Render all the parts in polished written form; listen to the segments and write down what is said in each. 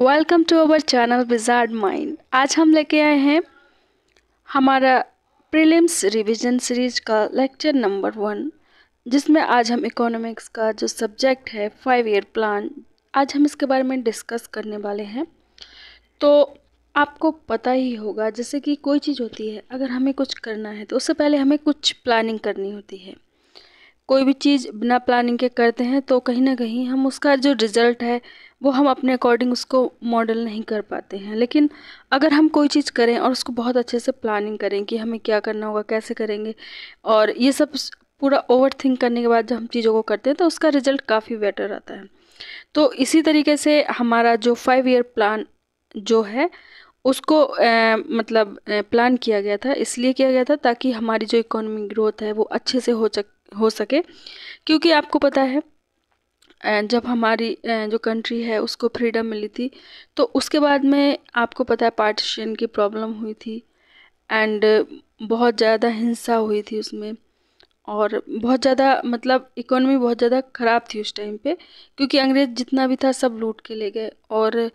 Welcome to our channel wizard mind. आज हम लेके आए हैं हमारा प्रीलिम्स रिवीजन सीरीज का लेक्चर नंबर 1, जिसमें आज हम इकोनॉमिक्स का जो सब्जेक्ट है 5 ईयर प्लान, आज हम इसके बारे में डिस्कस करने वाले हैं। तो आपको पता ही होगा, जैसे कि कोई चीज़ होती है, अगर हमें कुछ करना है तो उससे पहले हमें कुछ प्लानिंग करनी होती है। कोई भी चीज़ बिना प्लानिंग के करते हैं तो कहीं ना कहीं हम उसका जो रिज़ल्ट है वो हम अपने अकॉर्डिंग उसको मॉडल नहीं कर पाते हैं। लेकिन अगर हम कोई चीज़ करें और उसको बहुत अच्छे से प्लानिंग करें कि हमें क्या करना होगा, कैसे करेंगे, और ये सब पूरा ओवर थिंक करने के बाद जब हम चीज़ों को करते हैं तो उसका रिज़ल्ट काफ़ी बेटर आता है। तो इसी तरीके से हमारा जो 5 ईयर प्लान जो है उसको प्लान किया गया था। इसलिए किया गया था ताकि हमारी जो इकोनॉमिक ग्रोथ है वो अच्छे से हो सके। क्योंकि आपको पता है जब हमारी जो कंट्री है उसको फ्रीडम मिली थी तो उसके बाद में आपको पता है पार्टीशन की प्रॉब्लम हुई थी एंड बहुत ज़्यादा हिंसा हुई थी उसमें, और बहुत ज़्यादा इकोनॉमी बहुत ज़्यादा ख़राब थी उस टाइम पे। क्योंकि अंग्रेज़ जितना भी था सब लूट के ले गए और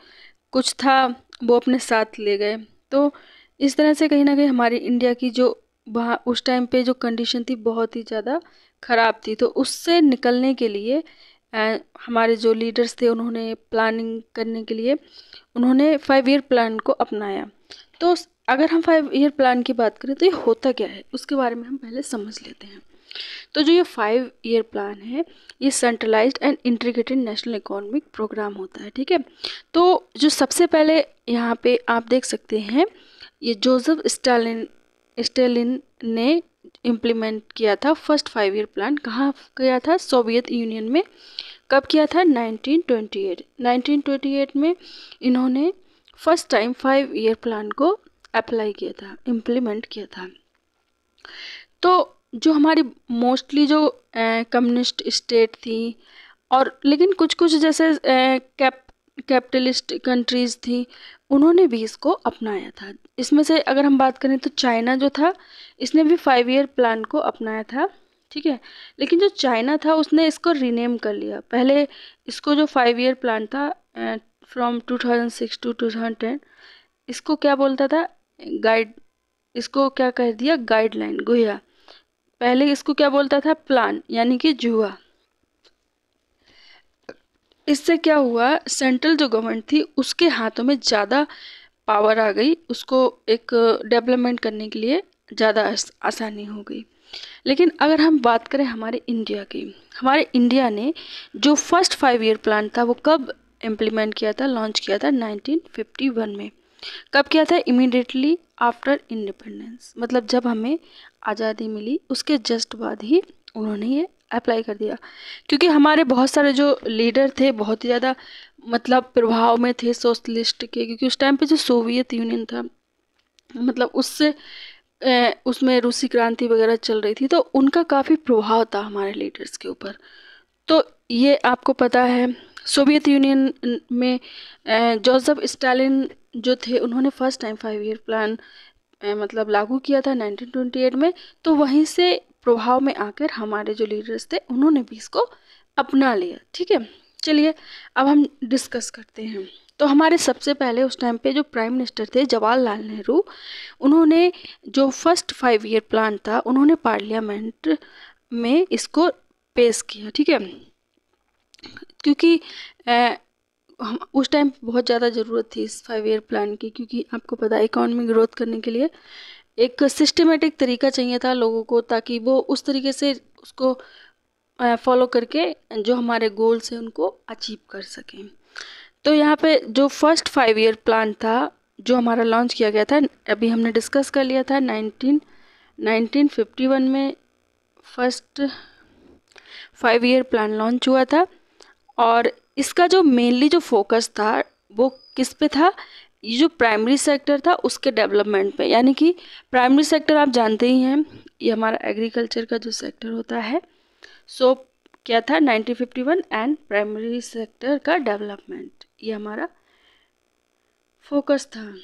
कुछ था वो अपने साथ ले गए। तो इस तरह से कहीं ना कहीं हमारी इंडिया की जो वहाँ उस टाइम पे जो कंडीशन थी बहुत ही ज़्यादा ख़राब थी। तो उससे निकलने के लिए हमारे जो लीडर्स थे उन्होंने प्लानिंग करने के लिए उन्होंने 5 ईयर प्लान को अपनाया। तो अगर हम 5 ईयर प्लान की बात करें तो ये होता क्या है उसके बारे में हम पहले समझ लेते हैं। तो जो ये 5 ईयर प्लान है ये centralised and integrated national economic programme होता है, ठीक है। तो जो सबसे पहले यहाँ पे आप देख सकते हैं ये जोसेफ स्टालिन ने इम्प्लीमेंट किया था फर्स्ट 5 ईयर प्लान। कहाँ किया था? सोवियत यूनियन में। कब किया था? 1928 में इन्होंने फर्स्ट टाइम 5 ईयर प्लान को अप्लाई किया था, इम्प्लीमेंट किया था। तो जो हमारी मोस्टली जो कम्युनिस्ट स्टेट थी और लेकिन कुछ कुछ जैसे कैपिटलिस्ट कंट्रीज़ थी उन्होंने भी इसको अपनाया था। इसमें से अगर हम बात करें तो चाइना जो था इसने भी 5 ईयर प्लान को अपनाया था, ठीक है। लेकिन जो चाइना था उसने इसको रीनेम कर लिया। पहले इसको जो 5 ईयर प्लान था फ्रॉम 2006 टू 2010 इसको क्या बोलता था? गाइड। इसको क्या कह दिया? गाइडलाइन, गोया। पहले इसको क्या बोलता था? प्लान, यानी कि जुआ। इससे क्या हुआ, सेंट्रल जो गवर्नमेंट थी उसके हाथों में ज़्यादा पावर आ गई, उसको एक डेवलपमेंट करने के लिए ज़्यादा आसानी हो गई। लेकिन अगर हम बात करें हमारे इंडिया की, हमारे इंडिया ने जो फर्स्ट 5 ईयर प्लान था वो कब इम्प्लीमेंट किया था, लॉन्च किया था? 1951 में। कब किया था? इमीडिएटली आफ्टर इंडिपेंडेंस, मतलब जब हमें आज़ादी मिली उसके जस्ट बाद ही उन्होंने ये अप्लाई कर दिया। क्योंकि हमारे बहुत सारे जो लीडर थे बहुत ही ज़्यादा प्रभाव में थे सोशलिस्ट के। क्योंकि उस टाइम पे जो सोवियत यूनियन था उससे उसमें रूसी क्रांति वगैरह चल रही थी, तो उनका काफ़ी प्रभाव था हमारे लीडर्स के ऊपर। तो ये आपको पता है सोवियत यूनियन में जोसेफ स्टालिन जो थे उन्होंने फर्स्ट टाइम 5 ईयर प्लान लागू किया था 1928 में। तो वहीं से प्रभाव में आकर हमारे जो लीडर्स थे उन्होंने भी इसको अपना लिया, ठीक है। चलिए अब हम डिस्कस करते हैं। तो हमारे सबसे पहले उस टाइम पे जो प्राइम मिनिस्टर थे जवाहरलाल नेहरू, उन्होंने जो फर्स्ट 5 ईयर प्लान था उन्होंने पार्लियामेंट में इसको पेश किया, ठीक है। क्योंकि उस टाइम बहुत ज़्यादा ज़रूरत थी इस 5 ईयर प्लान की। क्योंकि आपको पता है इकोनॉमी ग्रोथ करने के लिए एक सिस्टमेटिक तरीका चाहिए था लोगों को, ताकि वो उस तरीके से उसको फॉलो करके जो हमारे गोल्स हैं उनको अचीव कर सकें। तो यहाँ पे जो फर्स्ट 5 ईयर प्लान था जो हमारा लॉन्च किया गया था, अभी हमने डिस्कस कर लिया था 1951 में फर्स्ट 5 ईयर प्लान लॉन्च हुआ था। और इसका जो मेनली जो फोकस था वो किस पे था? ये जो प्राइमरी सेक्टर था उसके डेवलपमेंट पे। यानी कि प्राइमरी सेक्टर आप जानते ही हैं, ये हमारा एग्रीकल्चर का जो सेक्टर होता है। सो क्या था 1951 एंड प्राइमरी सेक्टर का डेवलपमेंट, ये हमारा फोकस था।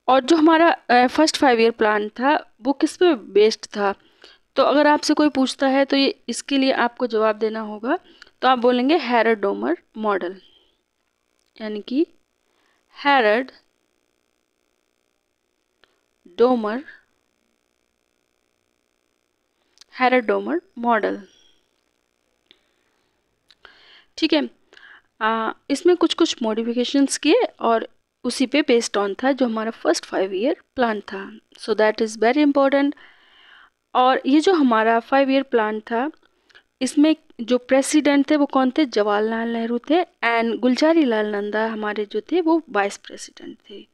और जो हमारा फर्स्ट 5 ईयर प्लान था वो किस पे बेस्ड था? तो अगर आपसे कोई पूछता है तो ये इसके लिए आपको जवाब देना होगा तो आप बोलेंगे हैरड डोमर मॉडल, यानी कि हैरड डोमर मॉडल। ठीक है। इसमें कुछ कुछ मॉडिफिकेशंस किए और उसी पे बेस्ड ऑन था जो हमारा फर्स्ट 5 ईयर प्लान था। So that is very important. और ये जो हमारा 5 ईयर प्लान था, इसमें जो प्रेसिडेंट थे वो कौन थे? जवाहरलाल नेहरू थे, एंड गुलजारी लाल नंदा हमारे जो थे वो वाइस प्रेसिडेंट थे।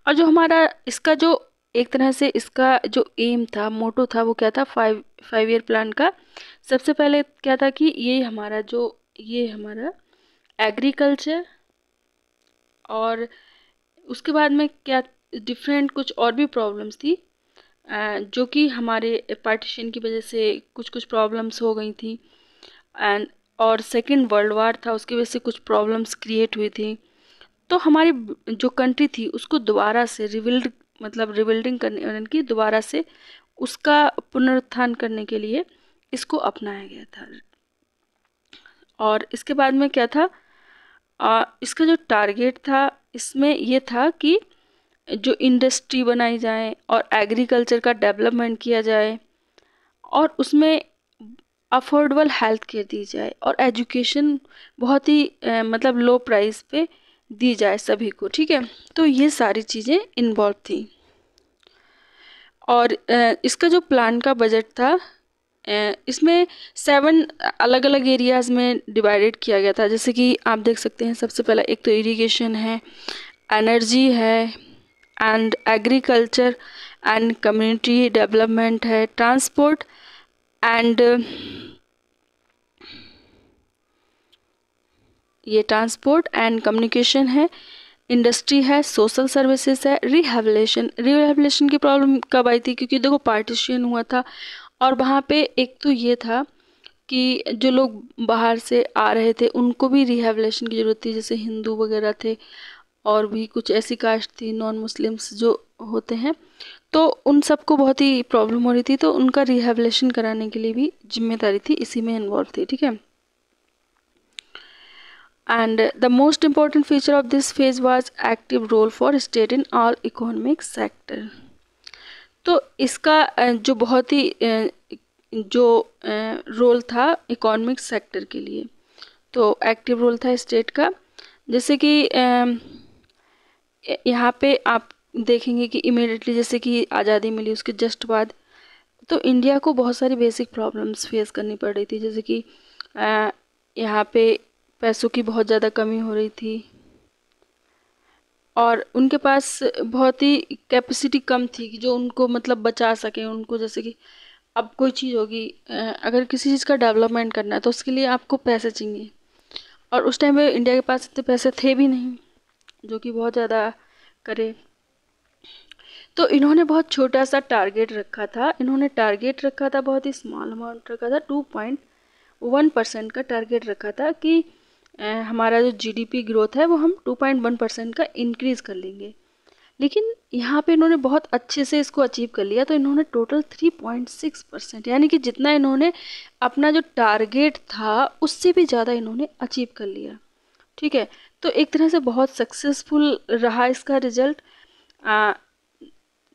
और जो हमारा इसका जो एक तरह से इसका जो एम था, मोटो था, वो क्या था? 5 ईयर प्लान का सबसे पहले क्या था कि ये हमारा एग्रीकल्चर, और उसके बाद में क्या डिफरेंट कुछ और भी प्रॉब्लम्स थी, जो कि हमारे पार्टीशन की वजह से कुछ कुछ प्रॉब्लम्स हो गई थी, एंड और सेकेंड वर्ल्ड वार था, उसकी वजह से कुछ प्रॉब्लम्स क्रिएट हुई थी। तो हमारी जो कंट्री थी उसको दोबारा से रिबिल्डिंग करने, यानी कि दोबारा से उसका पुनरुत्थान करने के लिए इसको अपनाया गया था। और इसके बाद में क्या था? इसका जो टारगेट था इसमें ये था कि जो इंडस्ट्री बनाई जाए और एग्रीकल्चर का डेवलपमेंट किया जाए, और उसमें अफोर्डेबल हेल्थ केयर दी जाए, और एजुकेशन बहुत ही लो प्राइस पे दी जाए सभी को। ठीक है, तो ये सारी चीज़ें इन्वॉल्व थी। और इसका जो प्लान का बजट था, इसमें 7 अलग अलग एरियाज़ में डिवाइडेड किया गया था। जैसे कि आप देख सकते हैं, सबसे पहला एक तो इरिगेशन है, एनर्जी है, and agriculture and community development है, ट्रांसपोर्ट एंड कम्युनिकेशन है, इंडस्ट्री है, सोशल सर्विसेज है, रिहेबिलिटेशन की प्रॉब्लम कब आई थी? क्योंकि देखो पार्टीशन हुआ था, और वहाँ पे एक तो ये था कि जो लोग बाहर से आ रहे थे उनको भी रिहेबिलिटेशन की ज़रूरत थी, जैसे हिंदू वगैरह थे, और भी कुछ ऐसी कास्ट थी, नॉन मुस्लिम्स जो होते हैं, तो उन सबको बहुत ही प्रॉब्लम हो रही थी, तो उनका रिहेबिलिटेशन कराने के लिए भी जिम्मेदारी थी, इसी में इन्वॉल्व थी। ठीक है। And the most important feature of this phase was active role for state in all economic sector. तो इसका जो बहुत ही जो रोल था इकोनॉमिक सेक्टर के लिए, तो एक्टिव रोल था स्टेट का। जैसे कि यहाँ पे आप देखेंगे कि इमीडिएटली जैसे कि आज़ादी मिली उसके जस्ट बाद, तो इंडिया को बहुत सारी बेसिक प्रॉब्लम्स फेस करनी पड़ रही थी। जैसे कि यहाँ पे पैसों की बहुत ज़्यादा कमी हो रही थी, और उनके पास बहुत ही कैपेसिटी कम थी कि जो उनको बचा सके उनको। जैसे कि अब कोई चीज़ होगी, अगर किसी चीज़ का डेवलपमेंट करना है तो उसके लिए आपको पैसे चाहिए, और उस टाइम पे इंडिया के पास इतने पैसे थे भी नहीं जो कि बहुत ज़्यादा करे। तो इन्होंने बहुत छोटा सा टारगेट रखा था, बहुत ही स्मॉल अमाउंट रखा था, 2.1% का टारगेट रखा था कि हमारा जो जीडीपी ग्रोथ है वो हम 2.1% का इंक्रीज़ कर लेंगे। लेकिन यहाँ पे इन्होंने बहुत अच्छे से इसको अचीव कर लिया, तो इन्होंने टोटल 3.6%, यानी कि जितना इन्होंने अपना जो टारगेट था उससे भी ज़्यादा इन्होंने अचीव कर लिया। ठीक है, तो एक तरह से बहुत सक्सेसफुल रहा इसका रिजल्ट।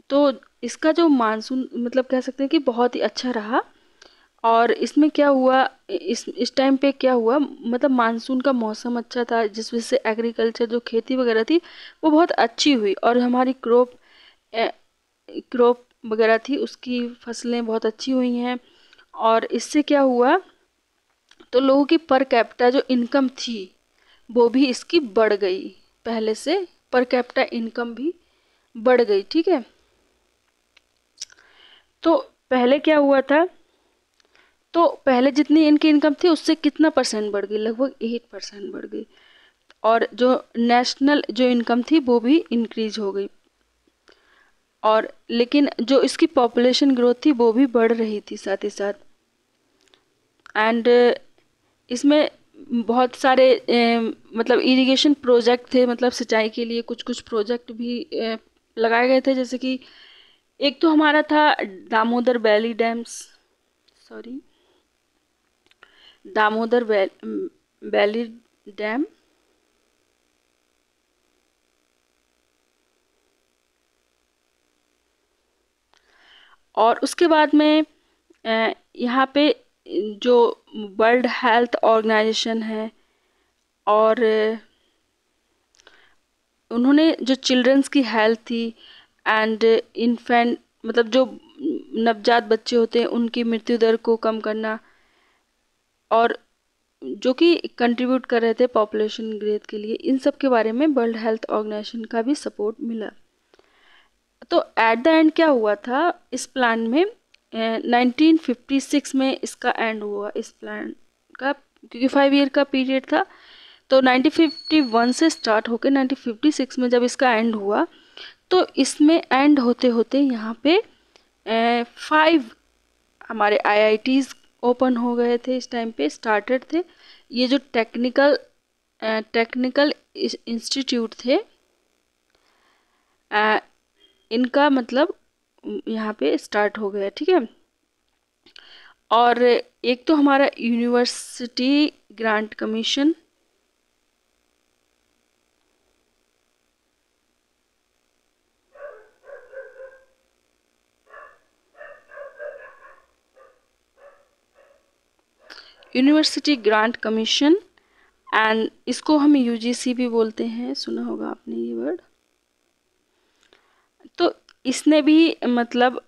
तो इसका जो मानसून कह सकते हैं कि बहुत ही अच्छा रहा। और इसमें क्या हुआ, इस टाइम पे क्या हुआ, मानसून का मौसम अच्छा था, जिस वजह से एग्रीकल्चर जो खेती वगैरह थी वो बहुत अच्छी हुई, और हमारी क्रॉप वगैरह थी उसकी फसलें बहुत अच्छी हुई हैं। और इससे क्या हुआ, तो लोगों की पर कैपिटा जो इनकम थी वो भी इसकी बढ़ गई, पहले से पर कैपिटा इनकम भी बढ़ गई। ठीक है, तो पहले क्या हुआ था, तो पहले जितनी इनकी इनकम थी उससे कितना परसेंट बढ़ गई? लगभग 8% बढ़ गई। और जो नेशनल जो इनकम थी वो भी इंक्रीज हो गई, और लेकिन जो इसकी पॉपुलेशन ग्रोथ थी वो भी बढ़ रही थी साथ ही साथ। एंड इसमें बहुत सारे इरिगेशन प्रोजेक्ट थे, सिंचाई के लिए कुछ कुछ प्रोजेक्ट भी लगाए गए थे। जैसे कि एक तो हमारा था Damodar valley dams, Damodar valley dam, और उसके बाद में यहाँ पे जो वर्ल्ड हेल्थ ऑर्गेनाइजेशन है, और उन्होंने जो चिल्ड्रंस की हेल्थ थी एंड इन्फेंट मतलब जो नवजात बच्चे होते हैं उनकी मृत्यु दर को कम करना, और जो कि कंट्रीब्यूट कर रहे थे पॉपुलेशन ग्रोथ के लिए, इन सब के बारे में वर्ल्ड हेल्थ ऑर्गेनाइजेशन का भी सपोर्ट मिला। तो एट द एंड क्या हुआ था इस प्लान में, 1956 में इसका एंड हुआ इस प्लान का, क्योंकि 5 ईयर का पीरियड था। तो 1951 से स्टार्ट होकर 1956 में जब इसका एंड हुआ, तो इसमें एंड होते होते यहाँ पे 5 हमारे आईआईटीज़ ओपन हो गए थे, इस टाइम पे स्टार्टेड थे। ये जो टेक्निकल इंस्टीट्यूट थे, इनका मतलब यहाँ पे स्टार्ट हो गया, ठीक है। और एक तो हमारा university grant commission, university grant commission, and इसको हम यूजीसी भी बोलते हैं, सुना होगा आपने ये वर्ड। तो इसने भी मतलब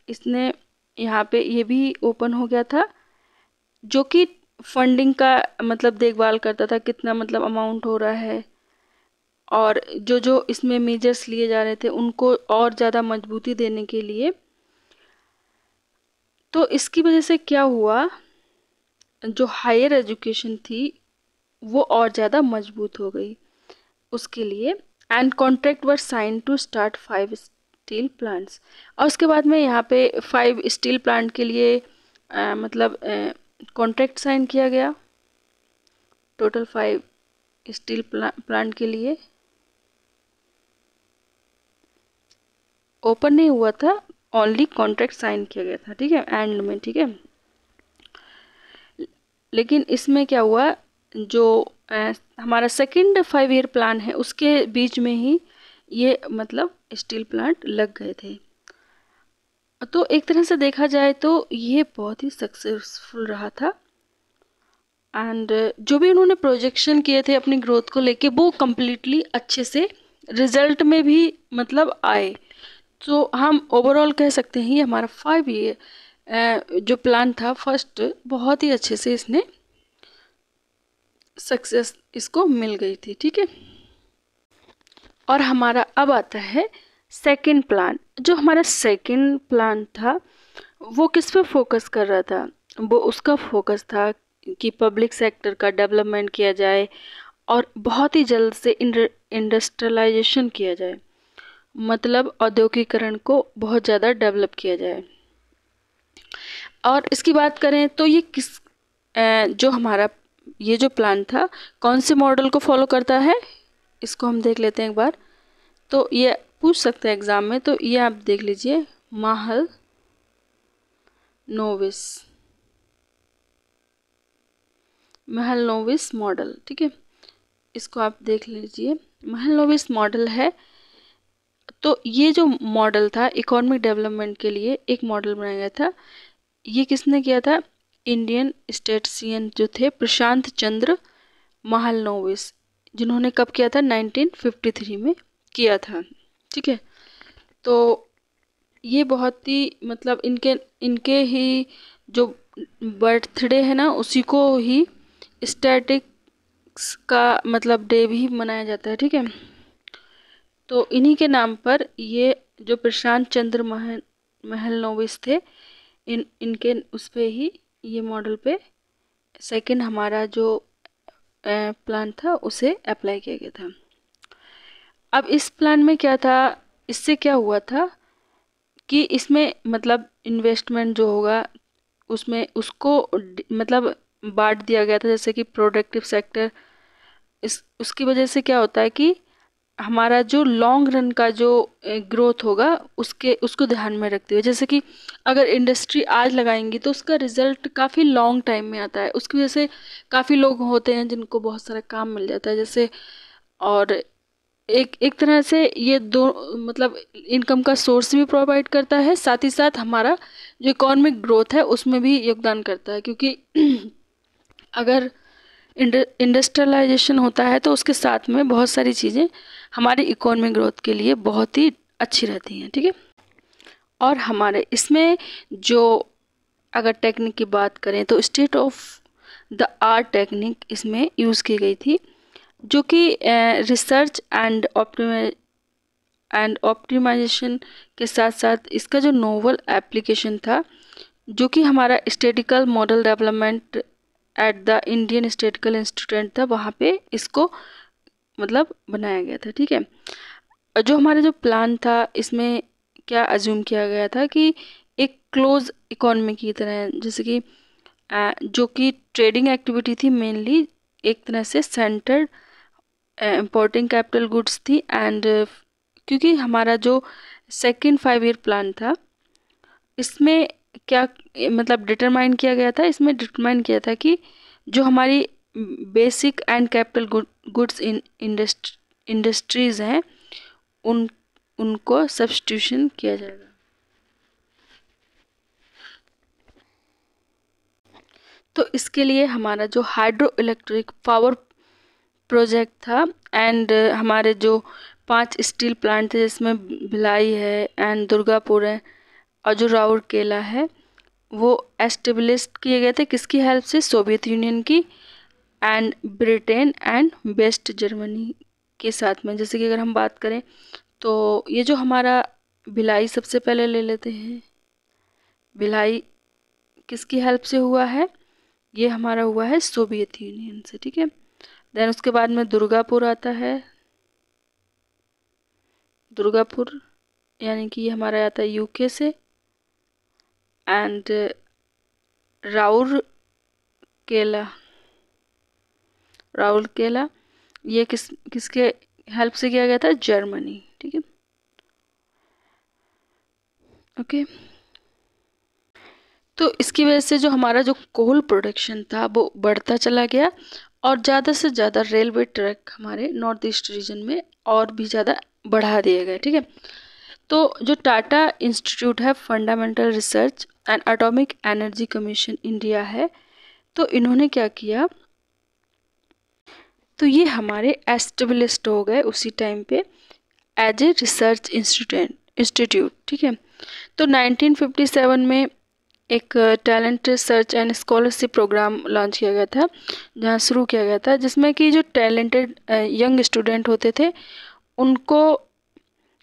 इसने यहाँ पे ये भी ओपन हो गया था, जो कि फंडिंग का मतलब देखभाल करता था, कितना मतलब अमाउंट हो रहा है, और जो जो इसमें मेजर्स लिए जा रहे थे उनको और ज़्यादा मजबूती देने के लिए। तो इसकी वजह से क्या हुआ, जो हायर एजुकेशन थी वो और ज़्यादा मजबूत हो गई उसके लिए। And contract were sign to start 5 steel plants, और उसके बाद में यहाँ पे 5 स्टील प्लांट के लिए मतलब कॉन्ट्रैक्ट साइन किया गया, टोटल 5 स्टील प्लांट के लिए। ओपन नहीं हुआ था, ओनली कॉन्ट्रैक्ट साइन किया गया था, ठीक है, एंड में, ठीक है। लेकिन इसमें क्या हुआ, जो हमारा सेकंड 5 ईयर प्लान है उसके बीच में ही ये मतलब स्टील प्लांट लग गए थे। तो एक तरह से देखा जाए तो ये बहुत ही सक्सेसफुल रहा था, एंड जो भी उन्होंने प्रोजेक्शन किए थे अपनी ग्रोथ को लेके वो कम्प्लीटली अच्छे से रिजल्ट में भी मतलब आए। तो हम ओवरऑल कह सकते हैं ये हमारा 5 ईयर जो प्लान था फर्स्ट, बहुत ही अच्छे से इसने सक्सेस इसको मिल गई थी, ठीक है। और हमारा अब आता है सेकंड प्लान। जो हमारा सेकंड प्लान था वो किस पे फोकस कर रहा था, वो उसका फोकस था कि पब्लिक सेक्टर का डेवलपमेंट किया जाए और बहुत ही जल्द से इंडस्ट्रियलाइजेशन किया जाए, मतलब औद्योगिकरण को बहुत ज़्यादा डेवलप किया जाए। और इसकी बात करें तो ये जो हमारा ये जो प्लान था कौन से मॉडल को फॉलो करता है, इसको हम देख लेते हैं एक बार। तो ये पूछ सकते हैं एग्ज़ाम में, तो ये आप देख लीजिए, महल नोविस मॉडल, ठीक है, इसको आप देख लीजिए, महल नोविस मॉडल है। तो ये जो मॉडल था इकोनॉमिक डेवलपमेंट के लिए एक मॉडल बनाया गया था। ये किसने किया था, इंडियन स्टैटिस्टिशियन जो थे प्रशांत चंद्र महालनोबिस, जिन्होंने कब किया था, 1953 में किया था, ठीक है। तो ये बहुत ही मतलब इनके ही जो बर्थडे है ना उसी को ही स्टैटिक्स का मतलब डे भी मनाया जाता है, ठीक है। तो इन्हीं के नाम पर ये जो प्रशांत चंद्र महलनोबिस थे, इनके उस पे ही ये मॉडल पे सेकंड हमारा जो प्लान था उसे अप्लाई किया गया था। अब इस प्लान में क्या था, इससे क्या हुआ था कि इसमें मतलब इन्वेस्टमेंट जो होगा उसमें उसको मतलब बांट दिया गया था, जैसे कि प्रोडक्टिव सेक्टर, इस उसकी वजह से क्या होता है कि हमारा जो लॉन्ग रन का जो ग्रोथ होगा उसको ध्यान में रखते हुए, जैसे कि अगर इंडस्ट्री आज लगाएंगी तो उसका रिजल्ट काफ़ी लॉन्ग टाइम में आता है। उसकी वजह से काफ़ी लोग होते हैं जिनको बहुत सारा काम मिल जाता है जैसे, और एक एक तरह से ये दो मतलब इनकम का सोर्स भी प्रोवाइड करता है, साथ ही साथ हमारा जो इकोनॉमिक ग्रोथ है उसमें भी योगदान करता है। क्योंकि अगर इंडस्ट्रियलाइजेशन होता है तो उसके साथ में बहुत सारी चीज़ें हमारी इकोनॉमिक ग्रोथ के लिए बहुत ही अच्छी रहती हैं, ठीक है। और हमारे इसमें जो अगर टेक्निक की बात करें तो state of the art technique इसमें यूज़ की गई थी, जो कि रिसर्च एंड ऑप्टिमाइजेशन के साथ साथ इसका जो नोवल एप्लीकेशन था, जो कि हमारा statistical model development at the Indian statistical institute था, वहाँ पे इसको मतलब बनाया गया था, ठीक है। जो हमारा जो प्लान था इसमें क्या अज्यूम किया गया था कि एक क्लोज इकोनॉमी की तरह, जैसे कि जो कि ट्रेडिंग एक्टिविटी थी मेनली एक तरह से सेंटर्ड इम्पोर्टिंग कैपिटल गुड्स थी। एंड क्योंकि हमारा जो सेकंड 5 ईयर प्लान था इसमें क्या मतलब डिटरमाइन किया गया था, इसमें डिटरमाइन किया था कि जो हमारी basic and capital goods in industries हैं उनको सब्स्टिट्यूशन किया जाएगा। तो इसके लिए हमारा जो हाइड्रो इलेक्ट्रिक पावर प्रोजेक्ट था एंड हमारे जो 5 स्टील प्लांट थे जिसमें भिलाई है एंड दुर्गापुर है और जो राउरकेला है, वो एस्टेब्लिश किए गए थे किसकी हेल्प से, सोवियत यूनियन की and Britain and West Germany के साथ में। जैसे कि अगर हम बात करें तो ये जो हमारा भिलाई सबसे पहले ले लेते हैं, भिलाई किसकी हेल्प से हुआ है, ये हमारा हुआ है सोवियत यूनियन से, ठीक है। देन उसके बाद में दुर्गापुर आता है, दुर्गापुर यानी कि ये हमारा आता है यूके से। एंड राउरकेला ये किसके हेल्प से किया गया था, जर्मनी, ठीक है, ओके। तो इसकी वजह से जो हमारा जो कोल प्रोडक्शन था वो बढ़ता चला गया और ज़्यादा से ज़्यादा रेलवे ट्रैक हमारे नॉर्थ ईस्ट रीजन में और भी ज़्यादा बढ़ा दिए गए, ठीक है। तो जो टाटा इंस्टीट्यूट है fundamental research and atomic energy commission India है, तो इन्होंने क्या किया, तो ये हमारे एस्टेब्लिश्ड हो गए उसी टाइम पे एज ए रिसर्च इंस्टीट्यूट, ठीक है। तो 1957 में एक talent research and scholarship programme launch किया गया था, जहाँ शुरू किया गया था, जिसमें कि जो टैलेंटेड यंग स्टूडेंट होते थे उनको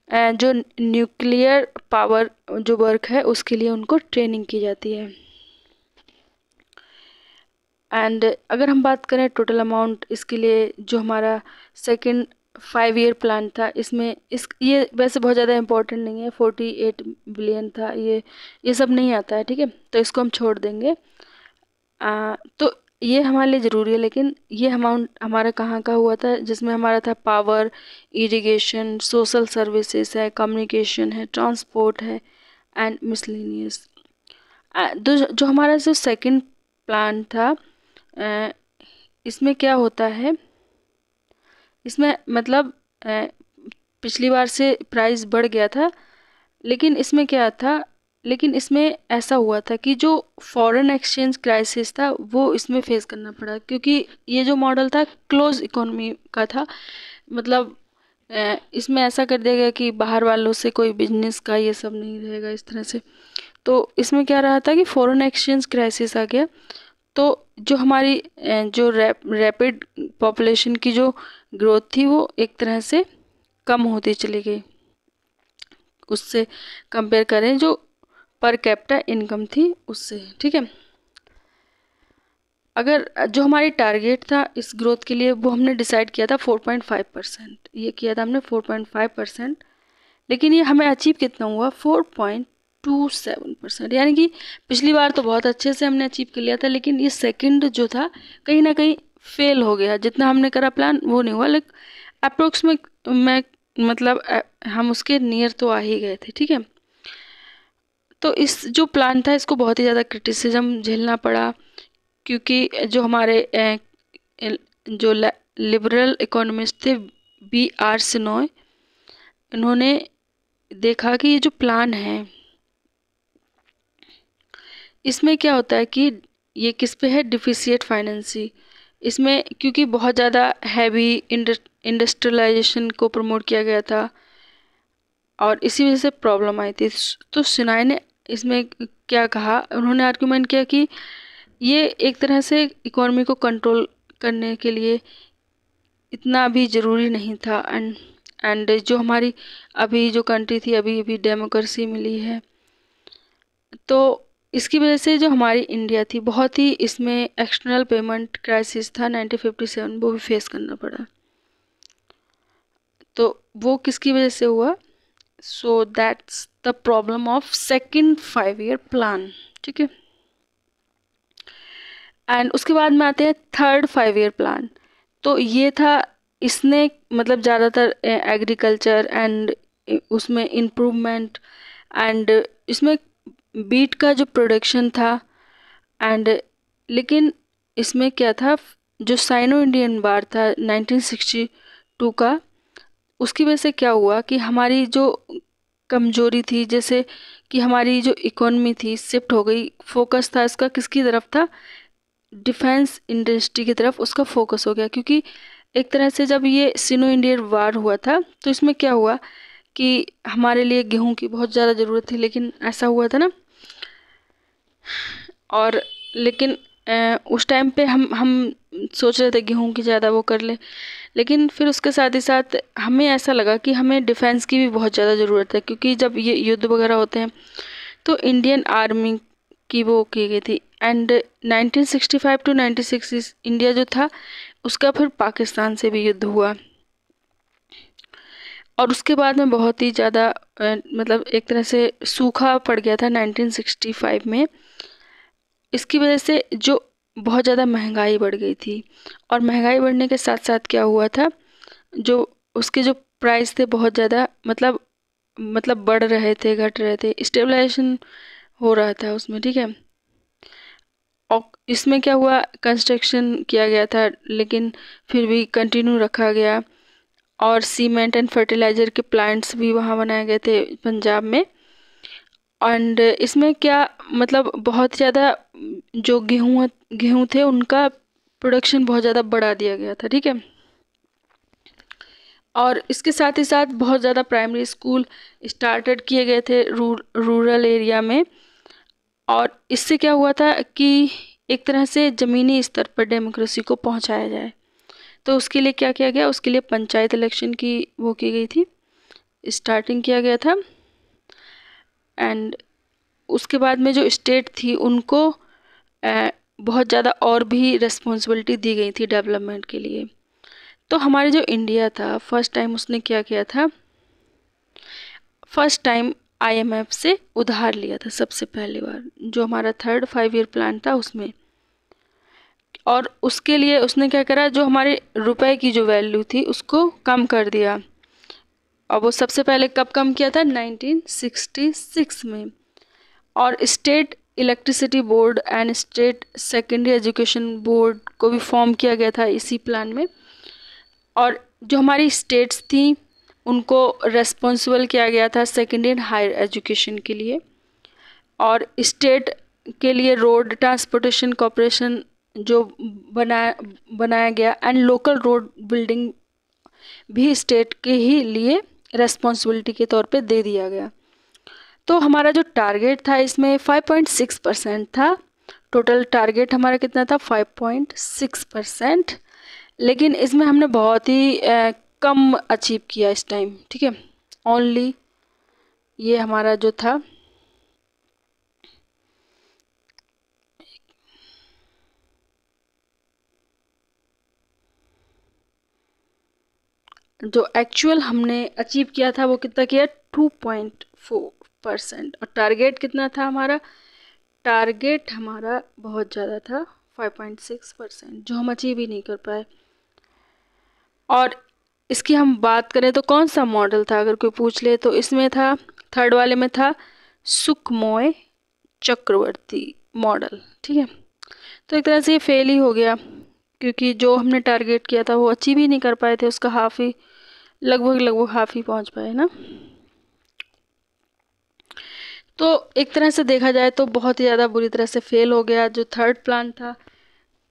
जो न्यूक्लियर पावर जो वर्क है उसके लिए उनको ट्रेनिंग की जाती है। एंड अगर हम बात करें टोटल अमाउंट इसके लिए जो हमारा सेकंड 5 ईयर प्लान था, इसमें ये वैसे बहुत ज़्यादा इम्पोर्टेंट नहीं है, 48 बिलियन था, ये सब नहीं आता है, ठीक है, तो इसको हम छोड़ देंगे। तो ये हमारे लिए ज़रूरी है, लेकिन ये अमाउंट हमारा कहाँ का हुआ था, जिसमें हमारा था पावर, इरिगेशन, सोशल सर्विसेज है, कम्युनिकेशन है, ट्रांसपोर्ट है एंड मिसलेनियस। जो हमारा जो सेकंड प्लान था इसमें क्या होता है, इसमें मतलब पिछली बार से प्राइस बढ़ गया था, लेकिन इसमें क्या था, लेकिन इसमें ऐसा हुआ था कि जो फॉरेन एक्सचेंज क्राइसिस था वो इसमें फेस करना पड़ा, क्योंकि ये जो मॉडल था क्लोज इकोनॉमी का था, मतलब इसमें ऐसा कर दिया गया कि बाहर वालों से कोई बिजनेस का ये सब नहीं रहेगा इस तरह से। तो इसमें क्या रहा था कि फॉरेन एक्सचेंज क्राइसिस आ गया, तो जो हमारी जो रैपिड पॉपुलेशन की जो ग्रोथ थी वो एक तरह से कम होती चली गई, उससे कंपेयर करें जो पर कैपिटा इनकम थी उससे, ठीक है। अगर जो हमारी टारगेट था इस ग्रोथ के लिए वो हमने डिसाइड किया था 4.5%, ये किया था हमने 4.5%, लेकिन ये हमें अचीव कितना हुआ, 4.27%, यानी कि पिछली बार तो बहुत अच्छे से हमने अचीव कर लिया था, लेकिन ये सेकंड जो था कहीं ना कहीं फेल हो गया, जितना हमने करा प्लान वो नहीं हुआ। अप्रोक्सीमेट मैं मतलब हम उसके नियर तो आ ही गए थे, ठीक है। तो इस जो प्लान था इसको बहुत ही ज़्यादा क्रिटिसिज्म झेलना पड़ा, क्योंकि जो हमारे जो लिबरल इकोनॉमिस्ट थे B.R. सिनोय, इन्होंने देखा कि ये जो प्लान है इसमें क्या होता है कि ये किस पे है, डिफिशिएट फाइनेंसी। इसमें क्योंकि बहुत ज़्यादा हैवी इंडस्ट्रियलाइजेशन को प्रमोट किया गया था और इसी वजह से प्रॉब्लम आई थी। तो सिनाई ने इसमें क्या कहा, उन्होंने आर्गुमेंट किया कि ये एक तरह से इकोनॉमी को कंट्रोल करने के लिए इतना भी ज़रूरी नहीं था। एंड जो हमारी अभी जो कंट्री थी, अभी अभी डेमोक्रेसी मिली है, तो इसकी वजह से जो हमारी इंडिया थी बहुत ही इसमें एक्सटर्नल पेमेंट क्राइसिस था 1957, वो भी फेस करना पड़ा। तो वो किसकी वजह से हुआ, so that's the problem of second 5 year plan, ठीक है। एंड उसके बाद में आते हैं थर्ड 5 ईयर प्लान। तो ये था, इसने मतलब ज़्यादातर एग्रीकल्चर एंड उसमें इम्प्रूवमेंट, एंड इसमें बीट का जो प्रोडक्शन था, एंड लेकिन इसमें क्या था, जो साइनो इंडियन वार था 1962 का, उसकी वजह से क्या हुआ कि हमारी जो कमजोरी थी, जैसे कि हमारी जो इकोनॉमी थी शिफ्ट हो गई, फोकस था इसका किसकी तरफ था, डिफेंस इंडस्ट्री की तरफ उसका फोकस हो गया। क्योंकि एक तरह से जब ये सिनो इंडियन वार हुआ था तो इसमें क्या हुआ कि हमारे लिए गेहूं की बहुत ज़्यादा ज़रूरत थी, लेकिन ऐसा हुआ था ना, और लेकिन उस टाइम पे हम सोच रहे थे गेहूं की ज़्यादा वो कर ले, लेकिन फिर उसके साथ ही साथ हमें ऐसा लगा कि हमें डिफेंस की भी बहुत ज़्यादा ज़रूरत है, क्योंकि जब ये युद्ध वगैरह होते हैं तो इंडियन आर्मी की वो की गई थी। एंड 1965 टू 96 इंडिया जो था उसका फिर पाकिस्तान से भी युद्ध हुआ, और उसके बाद में बहुत ही ज़्यादा मतलब एक तरह से सूखा पड़ गया था 1965 में। इसकी वजह से जो बहुत ज़्यादा महंगाई बढ़ गई थी, और महंगाई बढ़ने के साथ साथ क्या हुआ था, जो उसके जो प्राइस थे बहुत ज़्यादा मतलब बढ़ रहे थे, घट रहे थे, स्टेबलाइजेशन हो रहा था उसमें, ठीक है। और इसमें क्या हुआ, कंस्ट्रक्शन किया गया था लेकिन फिर भी कंटिन्यू रखा गया, और सीमेंट एंड फर्टिलाइज़र के प्लांट्स भी वहाँ बनाए गए थे पंजाब में। एंड इसमें क्या मतलब बहुत ज़्यादा जो गेहूँ थे उनका प्रोडक्शन बहुत ज़्यादा बढ़ा दिया गया था, ठीक है। और इसके साथ ही साथ बहुत ज़्यादा प्राइमरी स्कूल स्टार्टेड किए गए थे रूरल एरिया में, और इससे क्या हुआ था कि एक तरह से ज़मीनी स्तर पर डेमोक्रेसी को पहुंचाया जाए। तो उसके लिए क्या किया गया, उसके लिए पंचायत इलेक्शन की वो की गई थी, स्टार्टिंग किया गया था। एंड उसके बाद में जो स्टेट थी उनको बहुत ज़्यादा और भी रिस्पॉन्सिबिलिटी दी गई थी डेवलपमेंट के लिए। तो हमारे जो इंडिया था फर्स्ट टाइम उसने क्या किया था, फर्स्ट टाइम IMF से उधार लिया था सबसे पहली बार, जो हमारा थर्ड 5 ईयर प्लान था उसमें। और उसके लिए उसने क्या करा, जो हमारे रुपए की जो वैल्यू थी उसको कम कर दिया। और वो सबसे पहले कब कम किया था, 1966 में। और state electricity board and state secondary education board को भी फॉर्म किया गया था इसी प्लान में। और जो हमारी स्टेट्स थी उनको रेस्पॉन्सिबल किया गया था सेकेंडरी एंड हायर एजुकेशन के लिए। और स्टेट के लिए रोड ट्रांसपोर्टेशन कॉरपोरेशन जो बनाया गया, एंड लोकल रोड बिल्डिंग भी स्टेट के ही लिए रेस्पॉन्सिबिलिटी के तौर पे दे दिया गया। तो हमारा जो टारगेट था इसमें 5.6% था। टोटल टारगेट हमारा कितना था, 5.6%। लेकिन इसमें हमने बहुत ही कम अचीव किया इस टाइम, ठीक है। ओनली ये हमारा जो था जो एक्चुअल हमने अचीव किया था वो कितना किया, 2.4%। और टारगेट कितना था हमारा, टारगेट हमारा बहुत ज़्यादा था 5.6%, जो हम अचीव ही नहीं कर पाए। और इसकी हम बात करें तो कौन सा मॉडल था अगर कोई पूछ ले, तो इसमें था, थर्ड वाले में था सुखमोय चक्रवर्ती मॉडल। ठीक है, तो एक तरह से ये फेल ही हो गया, क्योंकि जो हमने टारगेट किया था वो अचीव ही नहीं कर पाए थे, उसका हाफ ही, लगभग हाफ ही पहुंच पाए ना। तो एक तरह से देखा जाए तो बहुत ही ज़्यादा बुरी तरह से फेल हो गया जो थर्ड प्लान था।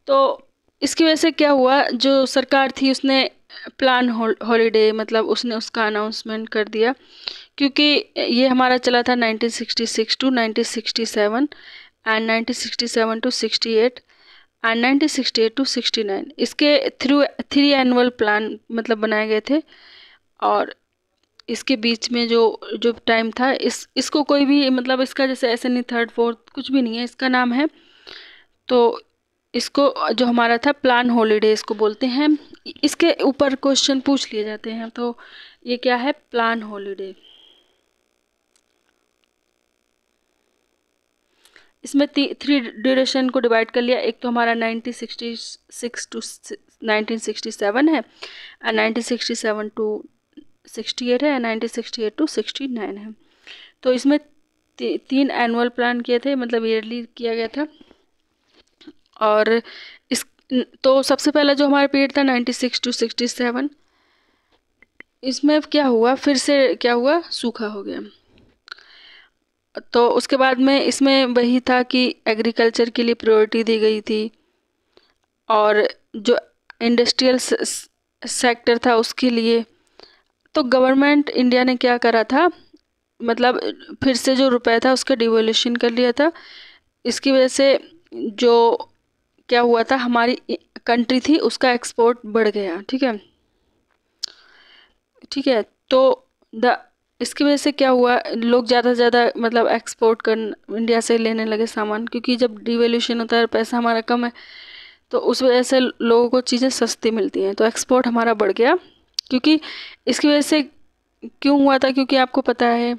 तो इसकी वजह से क्या हुआ, जो सरकार थी उसने प्लान हॉलीडे, मतलब उसने उसका अनाउंसमेंट कर दिया, क्योंकि ये हमारा चला था 1966 to 1967 and 1967 to 68 and 1968 to 69। इसके थ्रू 3 एनुअल प्लान मतलब बनाए गए थे, और इसके बीच में जो जो टाइम था, इसको कोई भी मतलब इसका जैसे ऐसे नहीं थर्ड फोर्थ कुछ भी नहीं है, इसका नाम है, तो इसको जो हमारा था प्लान हॉलीडे इसको बोलते हैं। इसके ऊपर क्वेश्चन पूछ लिए जाते हैं, तो ये क्या है, प्लान हॉलीडे। इसमें थ्री ड्यूरेशन को डिवाइड कर लिया, एक तो हमारा 1966 टू 1967 है, एंड 1967 टू 68 है, एंड 1968 टू 69 है। तो इसमें 3 एनुअल प्लान किए थे, मतलब ईयरली किया गया था। और इस तो सबसे पहला जो हमारा पीरियड था 96 टू 67, इसमें क्या हुआ, फिर से क्या हुआ, सूखा हो गया। तो उसके बाद में इसमें वही था कि एग्रीकल्चर के लिए प्रायोरिटी दी गई थी, और जो इंडस्ट्रियल सेक्टर था उसके लिए। तो गवर्नमेंट इंडिया ने क्या करा था, मतलब फिर से जो रुपए था उसका डिवोल्यूशन कर लिया था। इसकी वजह से जो क्या हुआ था, हमारी कंट्री थी उसका एक्सपोर्ट बढ़ गया। ठीक है, ठीक है। तो द इसकी वजह से क्या हुआ, लोग ज़्यादा से ज़्यादा मतलब एक्सपोर्ट कर इंडिया से लेने लगे सामान, क्योंकि जब डिवैल्यूएशन होता है पैसा हमारा कम है, तो उस वजह से लोगों को चीज़ें सस्ती मिलती हैं, तो एक्सपोर्ट हमारा बढ़ गया। क्योंकि इसकी वजह से क्यों हुआ था, क्योंकि आपको पता है,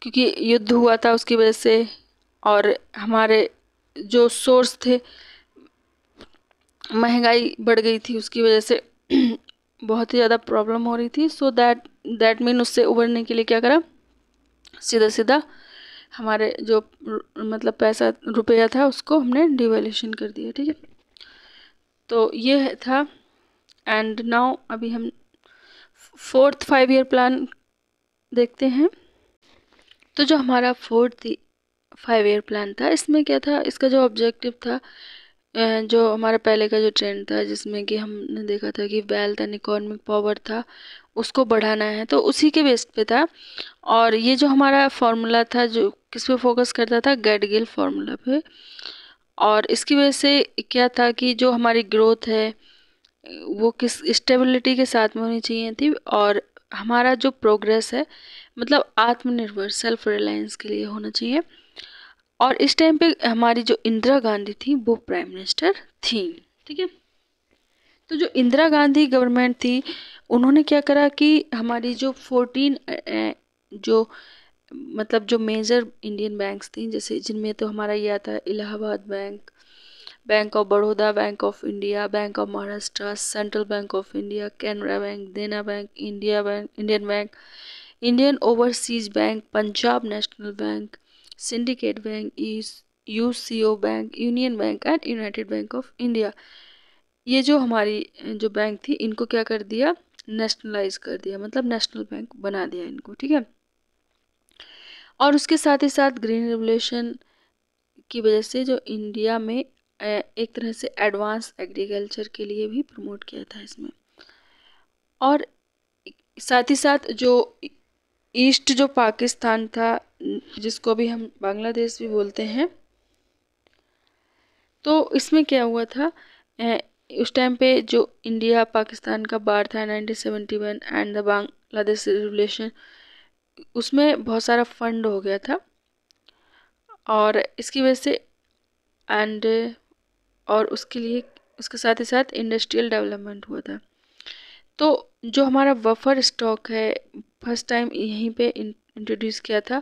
क्योंकि युद्ध हुआ था उसकी वजह से, और हमारे जो सोर्स थे, महंगाई बढ़ गई थी उसकी वजह से बहुत ही ज़्यादा प्रॉब्लम हो रही थी। सो दैट मीन उससे उबरने के लिए क्या करा, सीधा सीधा हमारे जो मतलब पैसा रुपया था उसको हमने डिवैल्यूएशन कर दिया। ठीक है, तो ये था। एंड नाउ अभी हम 4th 5 ईयर प्लान देखते हैं। तो जो हमारा 4th 5 ईयर प्लान था, इसमें क्या था, इसका जो ऑब्जेक्टिव था, जो हमारा पहले का जो ट्रेंड था जिसमें कि हमने देखा था कि वेल्थ एंड इकोनॉमिक पावर था उसको बढ़ाना है, तो उसी के बेस पे था। और ये जो हमारा फॉर्मूला था जो किस पे फोकस करता था, गैडगिल फार्मूला पे। और इसकी वजह से क्या था कि जो हमारी ग्रोथ है वो किस स्टेबिलिटी के साथ में होनी चाहिए थी, और हमारा जो प्रोग्रेस है मतलब आत्मनिर्भर सेल्फ रिलायंस के लिए होना चाहिए। और इस टाइम पे हमारी जो इंदिरा गांधी थी वो प्राइम मिनिस्टर थी। ठीक है, तो जो इंदिरा गांधी गवर्नमेंट थी उन्होंने क्या करा कि हमारी जो 14 जो मतलब जो मेजर इंडियन बैंक्स थी, जैसे जिनमें तो हमारा ये आता है Allahabad bank, bank of Baroda, bank of India, bank of Maharashtra, central bank of India, Canara bank, Dena bank, India bank, Indian bank, Indian overseas bank, Punjab national bank, syndicate bank, UCO bank, union bank and united bank of India. ये जो हमारी जो bank थी इनको क्या कर दिया, nationalise कर दिया, मतलब नेशनल बैंक बना दिया इनको। ठीक है, और उसके साथ ही साथ ग्रीन रेवोल्यूशन की वजह से जो इंडिया में एक तरह से एडवांस एग्रीकल्चर के लिए भी प्रमोट किया था इसमें। और साथ ही साथ जो ईस्ट जो पाकिस्तान था, जिसको भी हम बांग्लादेश भी बोलते हैं, तो इसमें क्या हुआ था, उस टाइम पे जो इंडिया पाकिस्तान का बार था 1971 एंड द बांग्लादेश रिवोल्यूशन, उसमें बहुत सारा फंड हो गया था, और इसकी वजह से एंड और उसके लिए उसके साथ ही साथ इंडस्ट्रियल डेवलपमेंट हुआ था। तो जो हमारा बफर स्टॉक है फर्स्ट टाइम यहीं पे इंट्रोड्यूस किया था।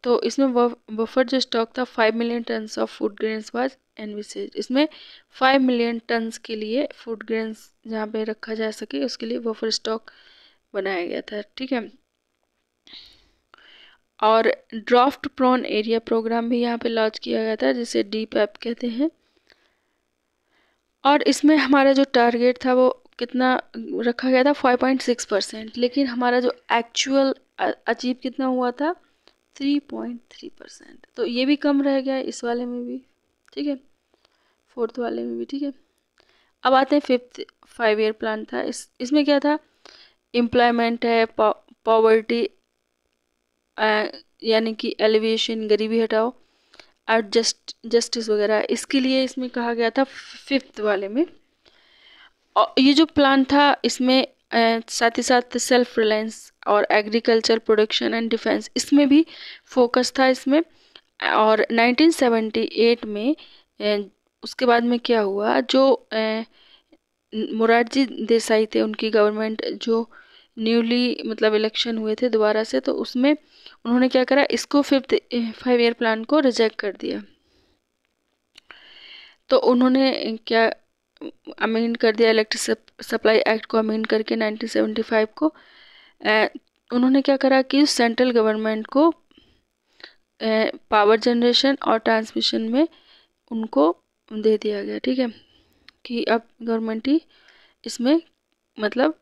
तो इसमें बफर जो स्टॉक था 5 million tons of food grains was envisages. इसमें 5 मिलियन टन्स के लिए फूड ग्रेन्स जहाँ पे रखा जा सके उसके लिए बफर स्टॉक बनाया गया था, ठीक है। और ड्राफ्ट प्रोन एरिया प्रोग्राम भी यहाँ पे लॉन्च किया गया था जिसे DPAP कहते हैं। और इसमें हमारा जो टारगेट था वो कितना रखा गया था 5.6%, लेकिन हमारा जो एक्चुअल अचीव कितना हुआ था 3.3%। तो ये भी कम रह गया इस वाले में भी, ठीक है, फोर्थ वाले में भी, ठीक है। अब आते हैं फिफ्थ 5 ईयर प्लान था। इसमें क्या था, एम्प्लॉयमेंट है, पॉवर्टी यानी कि एलिवेशन, गरीबी हटाओ, और जस्टिस वगैरह, इसके लिए इसमें कहा गया था फिफ्थ वाले में। और ये जो प्लान था इसमें साथ ही साथ सेल्फ रिलायंस और एग्रीकल्चर प्रोडक्शन एंड डिफेंस इसमें भी फोकस था इसमें। और 1978 में उसके बाद में क्या हुआ, जो मोरारजी देसाई थे उनकी गवर्नमेंट जो न्यूली मतलब इलेक्शन हुए थे दोबारा से, तो उसमें उन्होंने क्या करा, इसको फिफ्थ 5 ईयर प्लान को रिजेक्ट कर दिया। तो उन्होंने क्या अमेंड कर दिया, इलेक्ट्रिक सप्लाई एक्ट को अमेंड करके 1975 को। उन्होंने क्या करा कि सेंट्रल गवर्नमेंट को पावर जनरेशन और ट्रांसमिशन में उनको दे दिया गया, ठीक है, कि अब गवर्नमेंट ही इसमें मतलब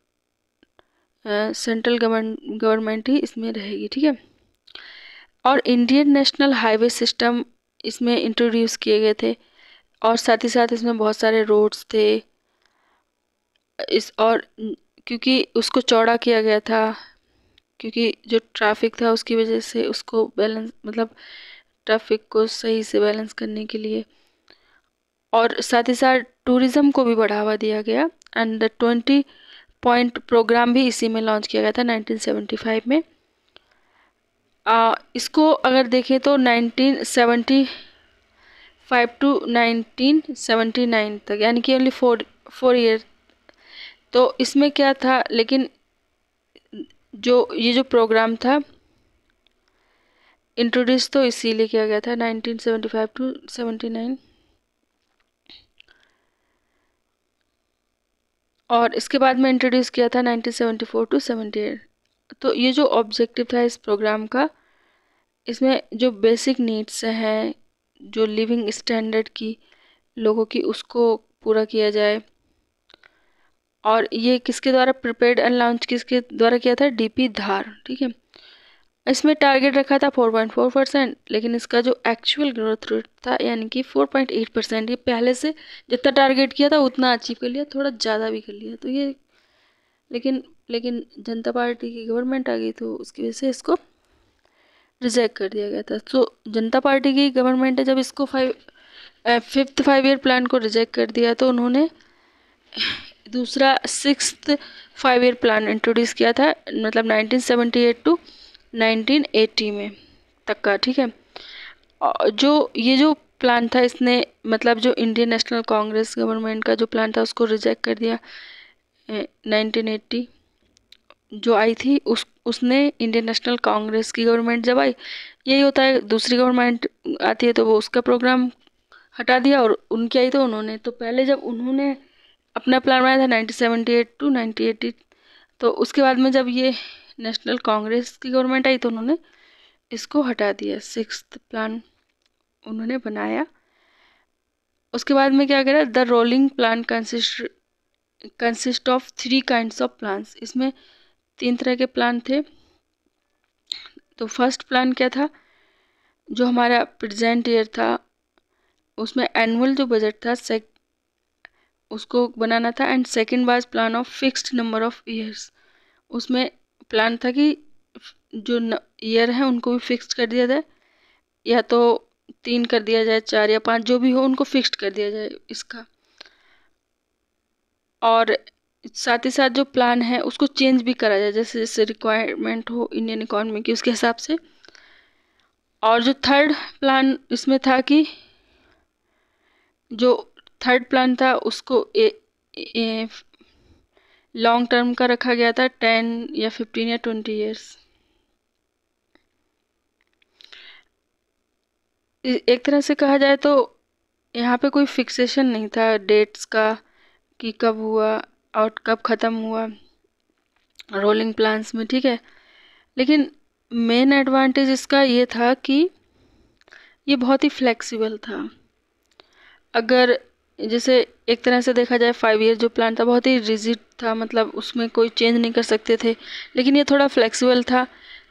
सेंट्रल गवर्नमेंट ही इसमें रहेगी, ठीक है। और इंडियन नेशनल हाईवे सिस्टम इसमें इंट्रोड्यूस किए गए थे, और साथ ही साथ इसमें बहुत सारे रोड्स थे और क्योंकि उसको चौड़ा किया गया था, क्योंकि जो ट्रैफिक था उसकी वजह से उसको बैलेंस मतलब ट्रैफिक को सही से बैलेंस करने के लिए, और साथ ही साथ टूरिज्म को भी बढ़ावा दिया गया। एंड 20 पॉइंट प्रोग्राम भी इसी में लॉन्च किया गया था 1975 में। इसको अगर देखें तो 1975 टू 1979 तक, यानी कि ओनली 4 ईयर। तो इसमें क्या था, लेकिन जो ये जो प्रोग्राम था इंट्रोड्यूस तो इसीलिए किया गया था 1975 टू 79, और इसके बाद में इंट्रोड्यूस किया था 1974 टू 78। तो ये जो ऑब्जेक्टिव था इस प्रोग्राम का, इसमें जो बेसिक नीड्स हैं, जो लिविंग स्टैंडर्ड की लोगों की, उसको पूरा किया जाए। और ये किसके द्वारा प्रिपेयर्ड एंड लॉन्च किसके द्वारा किया था, DP धार, ठीक है। इसमें टारगेट रखा था 4.4%, लेकिन इसका जो एक्चुअल ग्रोथ रेट था यानी कि 4.8%। ये पहले से जितना टारगेट किया था उतना अचीव कर लिया, थोड़ा ज़्यादा भी कर लिया। तो ये लेकिन लेकिन जनता पार्टी की गवर्नमेंट आ गई तो उसकी वजह से इसको रिजेक्ट कर दिया गया था। तो जनता पार्टी की गवर्नमेंट है, जब इसको फिफ्थ 5 ईयर प्लान को रिजेक्ट कर दिया तो उन्होंने दूसरा सिक्स्थ 5 ईयर प्लान इंट्रोड्यूस किया था, मतलब 1978 टू 1980 में तक का, ठीक है। और जो ये जो प्लान था इसने मतलब जो इंडियन नेशनल कांग्रेस गवर्नमेंट का जो प्लान था उसको रिजेक्ट कर दिया। 1980 जो आई थी उसने इंडियन नेशनल कांग्रेस की गवर्नमेंट जब आई, यही होता है दूसरी गवर्नमेंट आती है तो वो उसका प्रोग्राम हटा दिया, और उनकी आई तो उन्होंने, तो पहले जब उन्होंने अपना प्लान बनाया था 1978 टू 1980, तो उसके बाद में जब ये नेशनल कांग्रेस की गवर्नमेंट आई तो उन्होंने इसको हटा दिया, सिक्स्थ प्लान उन्होंने बनाया। उसके बाद में क्या करा, the rolling plan consist of 3 kinds of plans. इसमें 3 तरह के प्लान थे। तो फर्स्ट प्लान क्या था, जो हमारा प्रेजेंट ईयर था उसमें एनुअल जो बजट था उसको बनाना था। And second was plan of fixed number of years. उसमें प्लान था कि जो ईयर है उनको भी फिक्स्ड कर दिया जाए, या तो 3 कर दिया जाए, 4 या 5 जो भी हो उनको फिक्स्ड कर दिया जाए इसका। और साथ ही साथ जो प्लान है उसको चेंज भी करा जाए जैसे जैसे रिक्वायरमेंट हो इंडियन इकोनॉमी की उसके हिसाब से। और जो थर्ड प्लान इसमें था कि जो थर्ड प्लान था उसको लॉन्ग टर्म का रखा गया था, 10 या 15 या 20 ईयर्स। एक तरह से कहा जाए तो यहाँ पे कोई फिक्सेशन नहीं था डेट्स का कि कब हुआ और कब ख़त्म हुआ रोलिंग प्लान्स में, ठीक है। लेकिन मेन एडवांटेज इसका ये था कि ये बहुत ही फ्लेक्सिबल था। अगर जैसे एक तरह से देखा जाए 5 ईयर जो प्लान था बहुत ही रिजिड था, मतलब उसमें कोई चेंज नहीं कर सकते थे। लेकिन ये थोड़ा फ्लेक्सिबल था,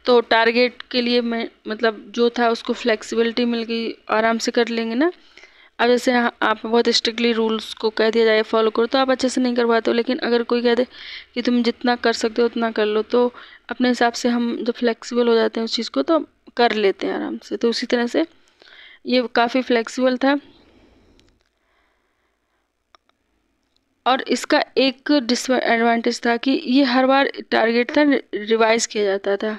तो टारगेट के लिए मैं मतलब जो था उसको फ्लेक्सिबिलिटी मिल गई, आराम से कर लेंगे ना। अब जैसे आप बहुत स्ट्रिक्टली रूल्स को कह दिया जाए फॉलो करो तो आप अच्छे से नहीं कर पाते हो, लेकिन अगर कोई कह दे कि तुम जितना कर सकते हो उतना कर लो, तो अपने हिसाब से हम जब फ्लेक्सिबल हो जाते हैं उस चीज़ को तो कर लेते हैं आराम से। तो उसी तरह से ये काफ़ी फ्लेक्सिबल था। और इसका एक डिसएडवांटेज था कि ये हर बार टारगेट था रिवाइज किया जाता था,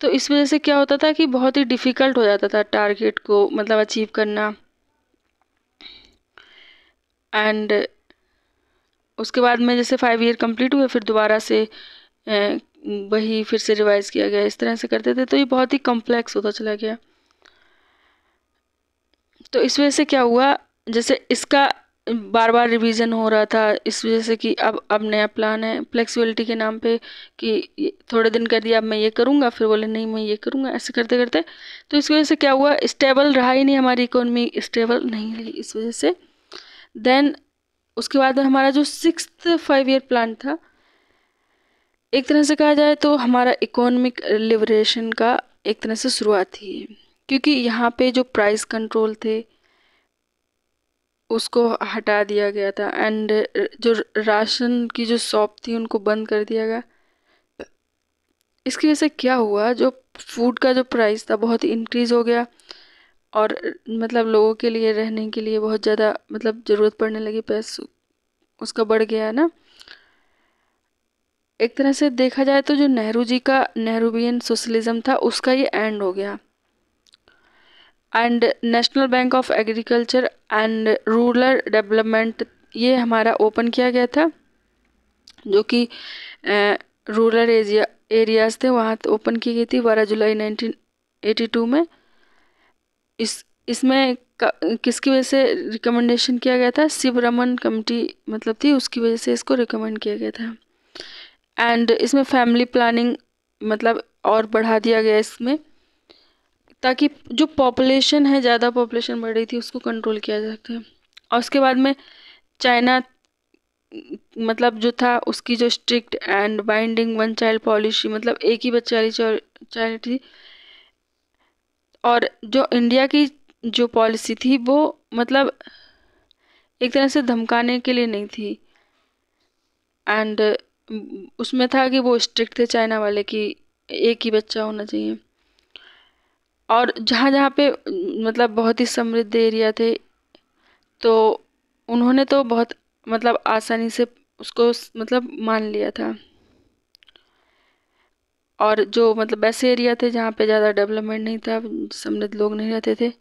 तो इस वजह से क्या होता था कि बहुत ही डिफ़िकल्ट हो जाता था टारगेट को मतलब अचीव करना। एंड उसके बाद में जैसे 5 ईयर कंप्लीट हुए फिर दोबारा से वही फिर से रिवाइज किया गया, इस तरह से करते थे, तो ये बहुत ही कॉम्प्लेक्स होता चला गया। तो इस वजह से क्या हुआ, जैसे इसका बार बार रिवीजन हो रहा था, इस वजह से कि अब नया प्लान है फ्लेक्सिबिलिटी के नाम पे कि थोड़े दिन कर दिया अब मैं ये करूँगा, फिर बोले नहीं मैं ये करूँगा, ऐसे करते करते तो इस वजह से क्या हुआ, स्टेबल रहा ही नहीं, हमारी इकोनॉमी स्टेबल नहीं रही इस वजह से। देन उसके बाद हमारा जो 6th 5 ईयर प्लान था, एक तरह से कहा जाए तो हमारा इकोनॉमिक लिबरेशन का एक तरह से शुरुआत ही है, क्योंकि यहाँ पे जो प्राइस कंट्रोल थे उसको हटा दिया गया था। एंड जो राशन की जो शॉप थी उनको बंद कर दिया गया। इसकी वजह से क्या हुआ, जो फूड का जो प्राइस था बहुत इंक्रीज़ हो गया, और मतलब लोगों के लिए रहने के लिए बहुत ज़्यादा मतलब ज़रूरत पड़ने लगी, पैसे उसका बढ़ गया है ना। एक तरह से देखा जाए तो जो नेहरू जी का नेहरूवियन सोशलिज्म था उसका ये एंड हो गया। And national bank of agriculture and rural development ये हमारा ओपन किया गया था, जो कि रूरल एरियाज थे वहाँ ओपन की गई थी 12 जुलाई 1982 में। इसमें किसकी वजह से रिकमेंडेशन किया गया था, शिवरमन कमेटी मतलब थी, उसकी वजह से इसको रिकमेंड किया गया था। एंड इसमें फैमिली प्लानिंग मतलब और बढ़ा दिया गया इसमें, ताकि जो पॉपुलेशन है ज़्यादा पॉपुलेशन बढ़ रही थी उसको कंट्रोल किया जा सके। और उसके बाद में चाइना मतलब जो था उसकी जो strict and binding one child policy मतलब एक ही बच्चे वाली चाइल्ड थी। और जो इंडिया की जो पॉलिसी थी वो मतलब एक तरह से धमकाने के लिए नहीं थी। एंड उसमें था कि वो स्ट्रिक्ट थे चाइना वाले कि एक ही बच्चा होना चाहिए। और जहाँ जहाँ पे मतलब बहुत ही समृद्ध एरिया थे तो उन्होंने तो बहुत मतलब आसानी से उसको मतलब मान लिया था। और जो मतलब ऐसे एरिया थे जहाँ पे ज़्यादा डेवलपमेंट नहीं था, समृद्ध लोग नहीं रहते थे,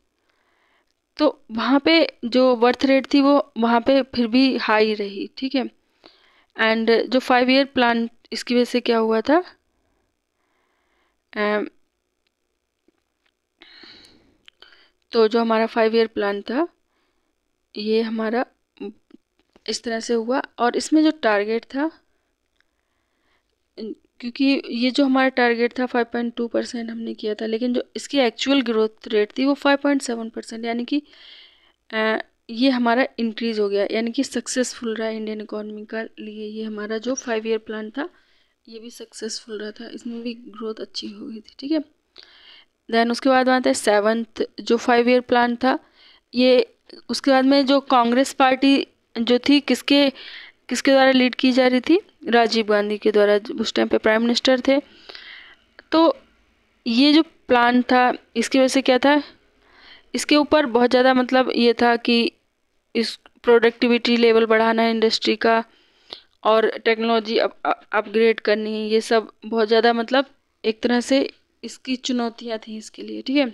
तो वहाँ पे जो बर्थ रेट थी वो वहाँ पे फिर भी हाई रही, ठीक है। एंड जो 5 ईयर प्लान इसकी वजह से क्या हुआ था, तो जो हमारा 5 ईयर प्लान था ये हमारा इस तरह से हुआ। और इसमें जो टारगेट था, क्योंकि ये जो हमारा टारगेट था 5.2% हमने किया था, लेकिन जो इसकी एक्चुअल ग्रोथ रेट थी वो 5.7%, यानी कि ये हमारा इंक्रीज़ हो गया, यानी कि सक्सेसफुल रहा इंडियन इकोनॉमी का लिए। ये हमारा जो 5 ईयर प्लान था ये भी सक्सेसफुल रहा था, इसमें भी ग्रोथ अच्छी हो गई थी, ठीक है। देन उसके बाद आता है 7th जो 5 ईयर प्लान था ये, उसके बाद में जो कांग्रेस पार्टी जो थी किसके किसके द्वारा लीड की जा रही थी, राजीव गांधी के द्वारा, उस टाइम पे प्राइम मिनिस्टर थे। तो ये जो प्लान था इसकी वजह से क्या था, इसके ऊपर बहुत ज़्यादा मतलब ये था कि इस प्रोडक्टिविटी लेवल बढ़ाना है इंडस्ट्री का, और टेक्नोलॉजी अपग्रेड करनी है, ये सब बहुत ज़्यादा मतलब एक तरह से इसकी चुनौतियाँ थी इसके लिए, ठीक है।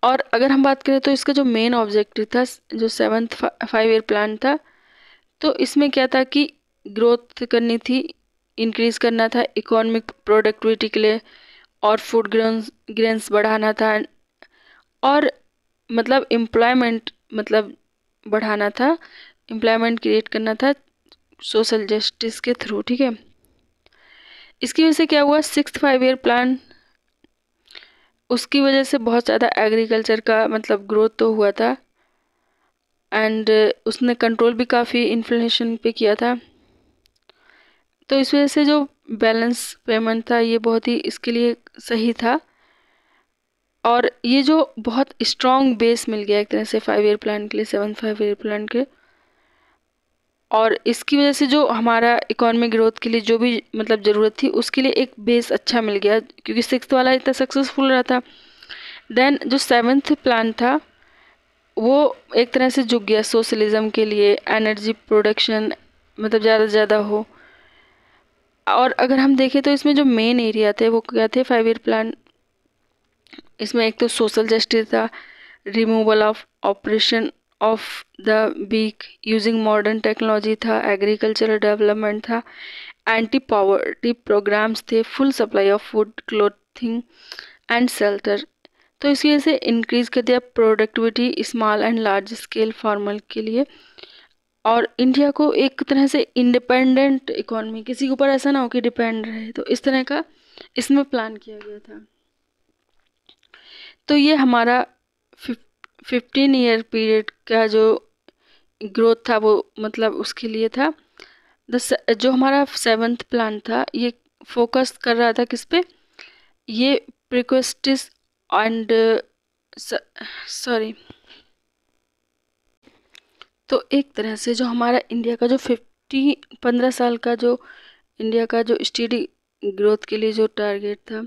और अगर हम बात करें तो इसका जो मेन ऑब्जेक्टिव था जो 7th 5 ईयर प्लान था, तो इसमें क्या था कि ग्रोथ करनी थी, इंक्रीज़ करना था इकोनॉमिक प्रोडक्टिविटी के लिए, और फूड ग्रेन्स बढ़ाना था, और मतलब एम्प्लॉयमेंट मतलब बढ़ाना था, एम्प्लॉयमेंट क्रिएट करना था सोशल जस्टिस के थ्रू, ठीक है। इसकी वजह से क्या हुआ, 6th 5 ईयर प्लान, उसकी वजह से बहुत ज़्यादा एग्रीकल्चर का मतलब ग्रोथ तो हुआ था, एंड उसने कंट्रोल भी काफ़ी इन्फ्लेशन पे किया था। तो इस वजह से जो बैलेंस पेमेंट था ये बहुत ही इसके लिए सही था, और ये जो बहुत स्ट्रॉन्ग बेस मिल गया एक तरह से 5 ईयर प्लान के लिए, 7th 5 ईयर प्लान के। और इसकी वजह से जो हमारा इकोनॉमिक ग्रोथ के लिए जो भी मतलब ज़रूरत थी उसके लिए एक बेस अच्छा मिल गया, क्योंकि 6th वाला इतना सक्सेसफुल रहा था। देन जो 7th प्लान था वो एक तरह से झुक गया सोशलिज्म के लिए, एनर्जी प्रोडक्शन मतलब ज़्यादा से ज़्यादा हो। और अगर हम देखें तो इसमें जो मेन एरिया थे वो क्या थे 5 ईयर प्लान, इसमें एक तो सोशल जस्टिस था, removal of operation of the weak using modern technology था, एग्रीकल्चरल डेवलपमेंट था, एंटी पॉवर्टी प्रोग्राम्स थे, full supply of food, clothing and shelter. तो इसकी वजह से इंक्रीज कर दिया productivity small and large scale farmer के लिए, और इंडिया को एक तरह से इंडिपेंडेंट इकोनॉमी, किसी के ऊपर ऐसा ना हो कि डिपेंड रहे, तो इस तरह का इसमें प्लान किया गया था। तो ये हमारा 15 ईयर पीरियड का जो ग्रोथ था वो मतलब उसके लिए था। जो हमारा 7th प्लान था ये फोकस कर रहा था किस पे, ये प्रिक्वेस्टिस एंड सॉरी, तो एक तरह से जो हमारा इंडिया का जो 15 साल का जो इंडिया का जो स्टडी ग्रोथ के लिए जो टारगेट था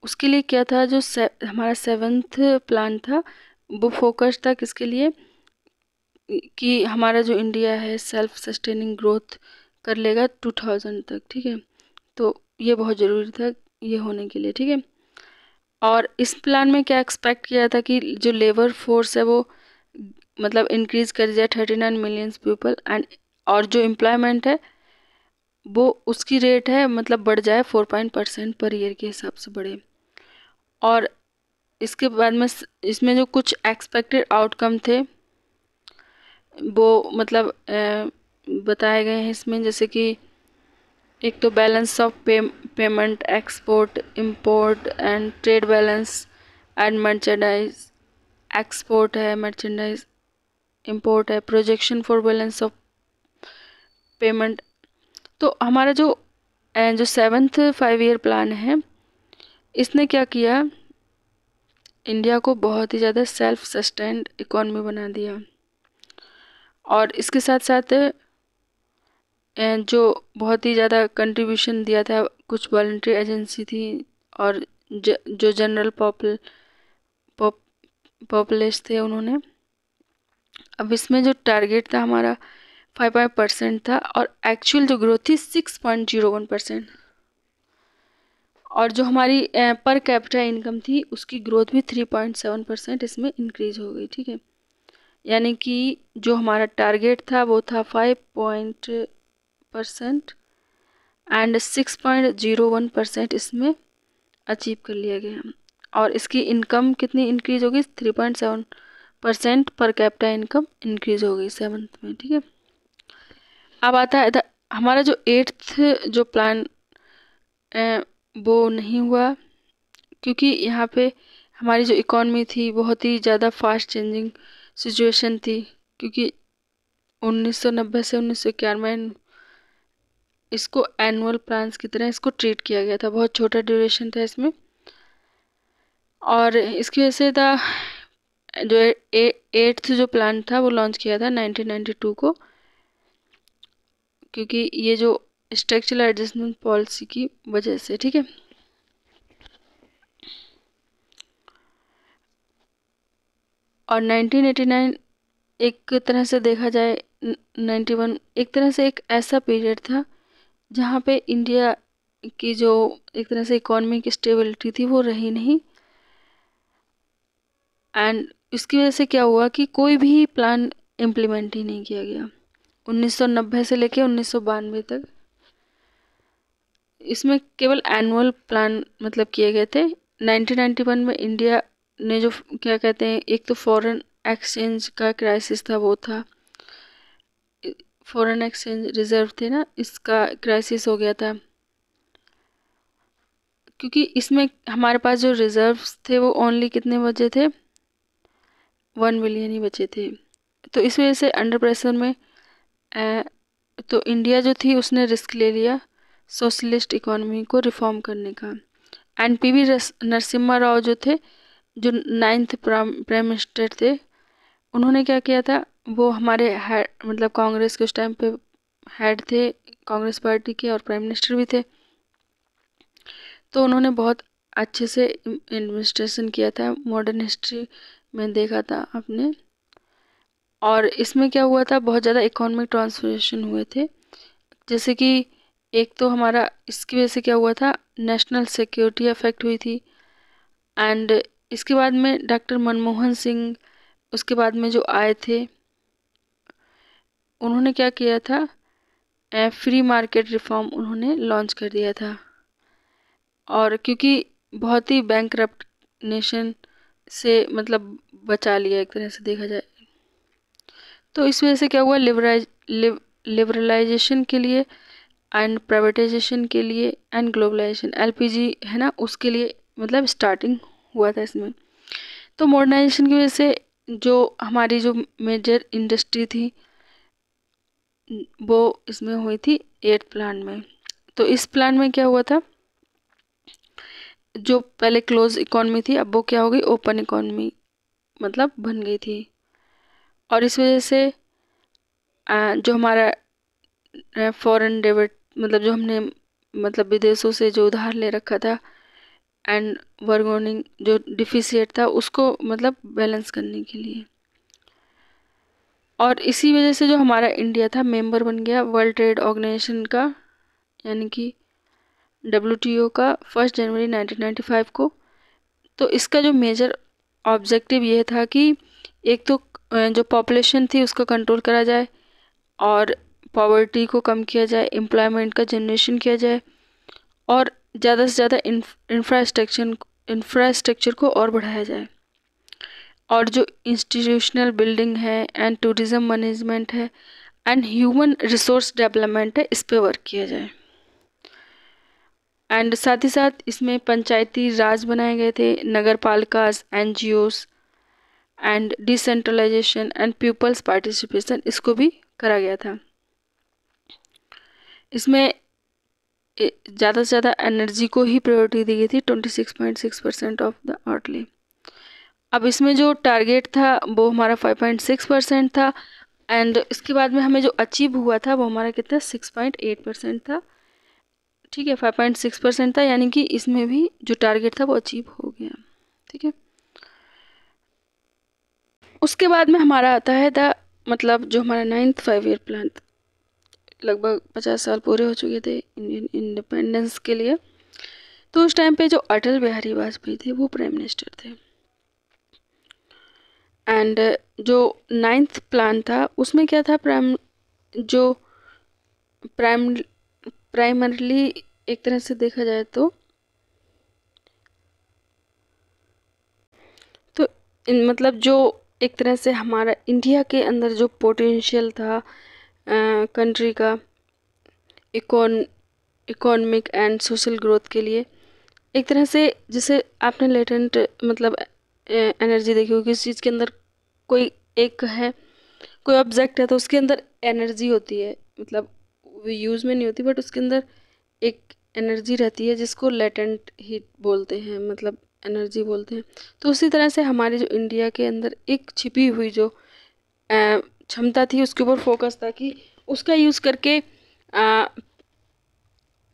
उसके लिए क्या था, जो हमारा 7th प्लान था वो फोकस था किसके लिए, कि हमारा जो इंडिया है सेल्फ सस्टेनिंग ग्रोथ कर लेगा 2000 तक, ठीक है। तो ये बहुत ज़रूरी था ये होने के लिए, ठीक है। और इस प्लान में क्या एक्सपेक्ट किया था कि जो लेबर फोर्स है वो मतलब इंक्रीज कर जाए 39 मिलियन पीपल, एंड और जो एम्प्लॉयमेंट है वो उसकी रेट है मतलब बढ़ जाए 4% पर ईयर के हिसाब से बढ़े। और इसके बाद में इसमें जो कुछ एक्सपेक्टेड आउटकम थे वो मतलब बताए गए हैं इसमें, जैसे कि एक तो balance of payment, export import and trade balance and merchandise, export है, मर्चेंडाइज इंपोर्ट है, projection for balance of payment. तो हमारा जो 7th 5 ईयर प्लान है इसने क्या किया, इंडिया को बहुत ही ज़्यादा सेल्फ सस्टेन्ड इकोनॉमी बना दिया। और इसके साथ साथ जो बहुत ही ज़्यादा कंट्रीब्यूशन दिया था कुछ वॉलंटरी एजेंसी थी, और जो जनरल पॉपुलेशन थे उन्होंने। अब इसमें जो टारगेट था हमारा 5% था, और एक्चुअल जो ग्रोथ थी 6.01%, और जो हमारी पर कैपिटा इनकम थी उसकी ग्रोथ भी 3.7% इसमें इंक्रीज हो गई, ठीक है। यानी कि जो हमारा टारगेट था वो था 5% एंड 6.01% इसमें अचीव कर लिया गया। और इसकी इनकम कितनी इंक्रीज होगी, 3.7% पर कैपिटा इनकम इंक्रीज हो गई 7th में, ठीक है। अब आता है हमारा जो 8th जो प्लान वो नहीं हुआ, क्योंकि यहाँ पे हमारी जो इकॉनमी थी बहुत ही ज़्यादा फास्ट चेंजिंग सिचुएशन थी, क्योंकि 1990 से 1991 इसको एनुअल प्लान्स की तरह इसको ट्रीट किया गया था, बहुत छोटा ड्यूरेशन था इसमें। और इसकी वजह से था जो 8th जो प्लान था वो लॉन्च किया था 1992 को, क्योंकि ये जो स्ट्रक्चरल एडजस्टमेंट पॉलिसी की वजह से, ठीक है। और 1989 एक तरह से देखा जाए 91 एक तरह से एक ऐसा पीरियड था जहाँ पे इंडिया की जो एक तरह से इकोनॉमिक स्टेबिलिटी थी वो रही नहीं, एंड इसकी वजह से क्या हुआ कि कोई भी प्लान इम्प्लीमेंट ही नहीं किया गया 1990 से लेके 1992 तक। इसमें केवल एनुअल प्लान मतलब किए गए थे। 1991 में इंडिया ने जो क्या कहते हैं, एक तो फॉरेन एक्सचेंज का क्राइसिस था, वो था, फॉरेन एक्सचेंज रिजर्व थे ना, इसका क्राइसिस हो गया था, क्योंकि इसमें हमारे पास जो रिजर्व्स थे वो ओनली कितने बचे थे, 1 बिलियन ही बचे थे। तो इस वजह से अंडर प्रेशर में तो इंडिया जो थी उसने रिस्क ले लिया सोशलिस्ट इकोनॉमी को रिफॉर्म करने का। एंड पीवी नरसिम्हा राव जो थे, जो 9th प्राइम मिनिस्टर थे, उन्होंने क्या किया था, वो हमारे मतलब कांग्रेस के उस टाइम पे हेड थे, कांग्रेस पार्टी के, और प्राइम मिनिस्टर भी थे। तो उन्होंने बहुत अच्छे से एडमिनिस्ट्रेशन किया था, मॉडर्न हिस्ट्री में देखा था आपने। और इसमें क्या हुआ था, बहुत ज़्यादा इकोनॉमिक ट्रांसफॉर्मेशन हुए थे, जैसे कि एक तो हमारा इसकी वजह से क्या हुआ था, नेशनल सिक्योरिटी अफेक्ट हुई थी। एंड इसके बाद में डॉक्टर मनमोहन सिंह उसके बाद में जो आए थे, उन्होंने क्या किया था, फ्री मार्केट रिफॉर्म उन्होंने लॉन्च कर दिया था। और क्योंकि बहुत ही बैंकरप्ट नेशन से मतलब बचा लिया एक तरह से देखा जाए, तो इस वजह से क्या हुआ, लिबरलाइजेशन के लिए एंड प्राइवेटाइजेशन के लिए एंड ग्लोबलाइजेशन, एलपीजी है ना, उसके लिए मतलब स्टार्टिंग हुआ था इसमें। तो मॉडर्नाइजेशन की वजह से जो हमारी जो मेजर इंडस्ट्री थी वो इसमें हुई थी 8th प्लान में। तो इस प्लान में क्या हुआ था, जो पहले क्लोज इकोनॉमी थी अब वो क्या हो गई, ओपन इकोनॉमी मतलब बन गई थी। और इस वजह से जो हमारा फॉरेन डेबिट मतलब जो हमने मतलब विदेशों से जो उधार ले रखा था एंड वर्गोनिंग जो डिफिसिट था उसको मतलब बैलेंस करने के लिए। और इसी वजह से जो हमारा इंडिया था मेंबर बन गया वर्ल्ड ट्रेड ऑर्गेनाइजेशन का, यानी कि WTO का 1 जनवरी 1995 को। तो इसका जो मेजर ऑब्जेक्टिव ये था कि एक तो जो पॉपुलेशन थी उसको कंट्रोल करा जाए, और पॉवर्टी को कम किया जाए, एम्प्लॉयमेंट का जनरेशन किया जाए, और ज़्यादा से ज़्यादा इंफ्रास्ट्रक्चर को और बढ़ाया जाए, और जो इंस्टीट्यूशनल बिल्डिंग है एंड टूरिज्म मैनेजमेंट है एंड ह्यूमन रिसोर्स डेवलपमेंट है, इस पे वर्क किया जाए। एंड साथ ही साथ इसमें पंचायती राज बनाए गए थे, नगर पालिकाज, NGOs and decentralisation and people's participation, इसको भी करा गया था। इसमें ज़्यादा से ज़्यादा एनर्जी को ही प्रायोरिटी दी गई थी, 26.6% ऑफ द अर्ली। अब इसमें जो टारगेट था वो हमारा 5.6% था, एंड इसके बाद में हमें जो अचीव हुआ था वो हमारा कितना 6.8% था। ठीक है, 5.6% था, यानी कि इसमें भी जो टारगेट था वो अचीव हो गया। ठीक है, उसके बाद में हमारा आता है द मतलब जो हमारा 9th 5 ईयर प्लान, लगभग 50 साल पूरे हो चुके थे इंडियन इंडिपेंडेंस के लिए। तो उस टाइम पे जो अटल बिहारी वाजपेयी थे वो प्राइम मिनिस्टर थे। एंड जो 9th प्लान था उसमें क्या था, जो प्राइमरली एक तरह से देखा जाए तो मतलब जो एक तरह से हमारा इंडिया के अंदर जो पोटेंशियल था कंट्री का इकोनॉमिक एंड सोशल ग्रोथ के लिए, एक तरह से जैसे आपने लेटेंट मतलब एनर्जी देखी होगी, किसी चीज़ के अंदर कोई एक है, कोई ऑब्जेक्ट है तो उसके अंदर एनर्जी होती है, मतलब वो यूज़ में नहीं होती बट उसके अंदर एक एनर्जी रहती है जिसको लेटेंट हीट बोलते हैं, मतलब एनर्जी बोलते हैं। तो उसी तरह से हमारे जो इंडिया के अंदर एक छिपी हुई जो क्षमता थी उसके ऊपर फोकस था कि उसका यूज़ करके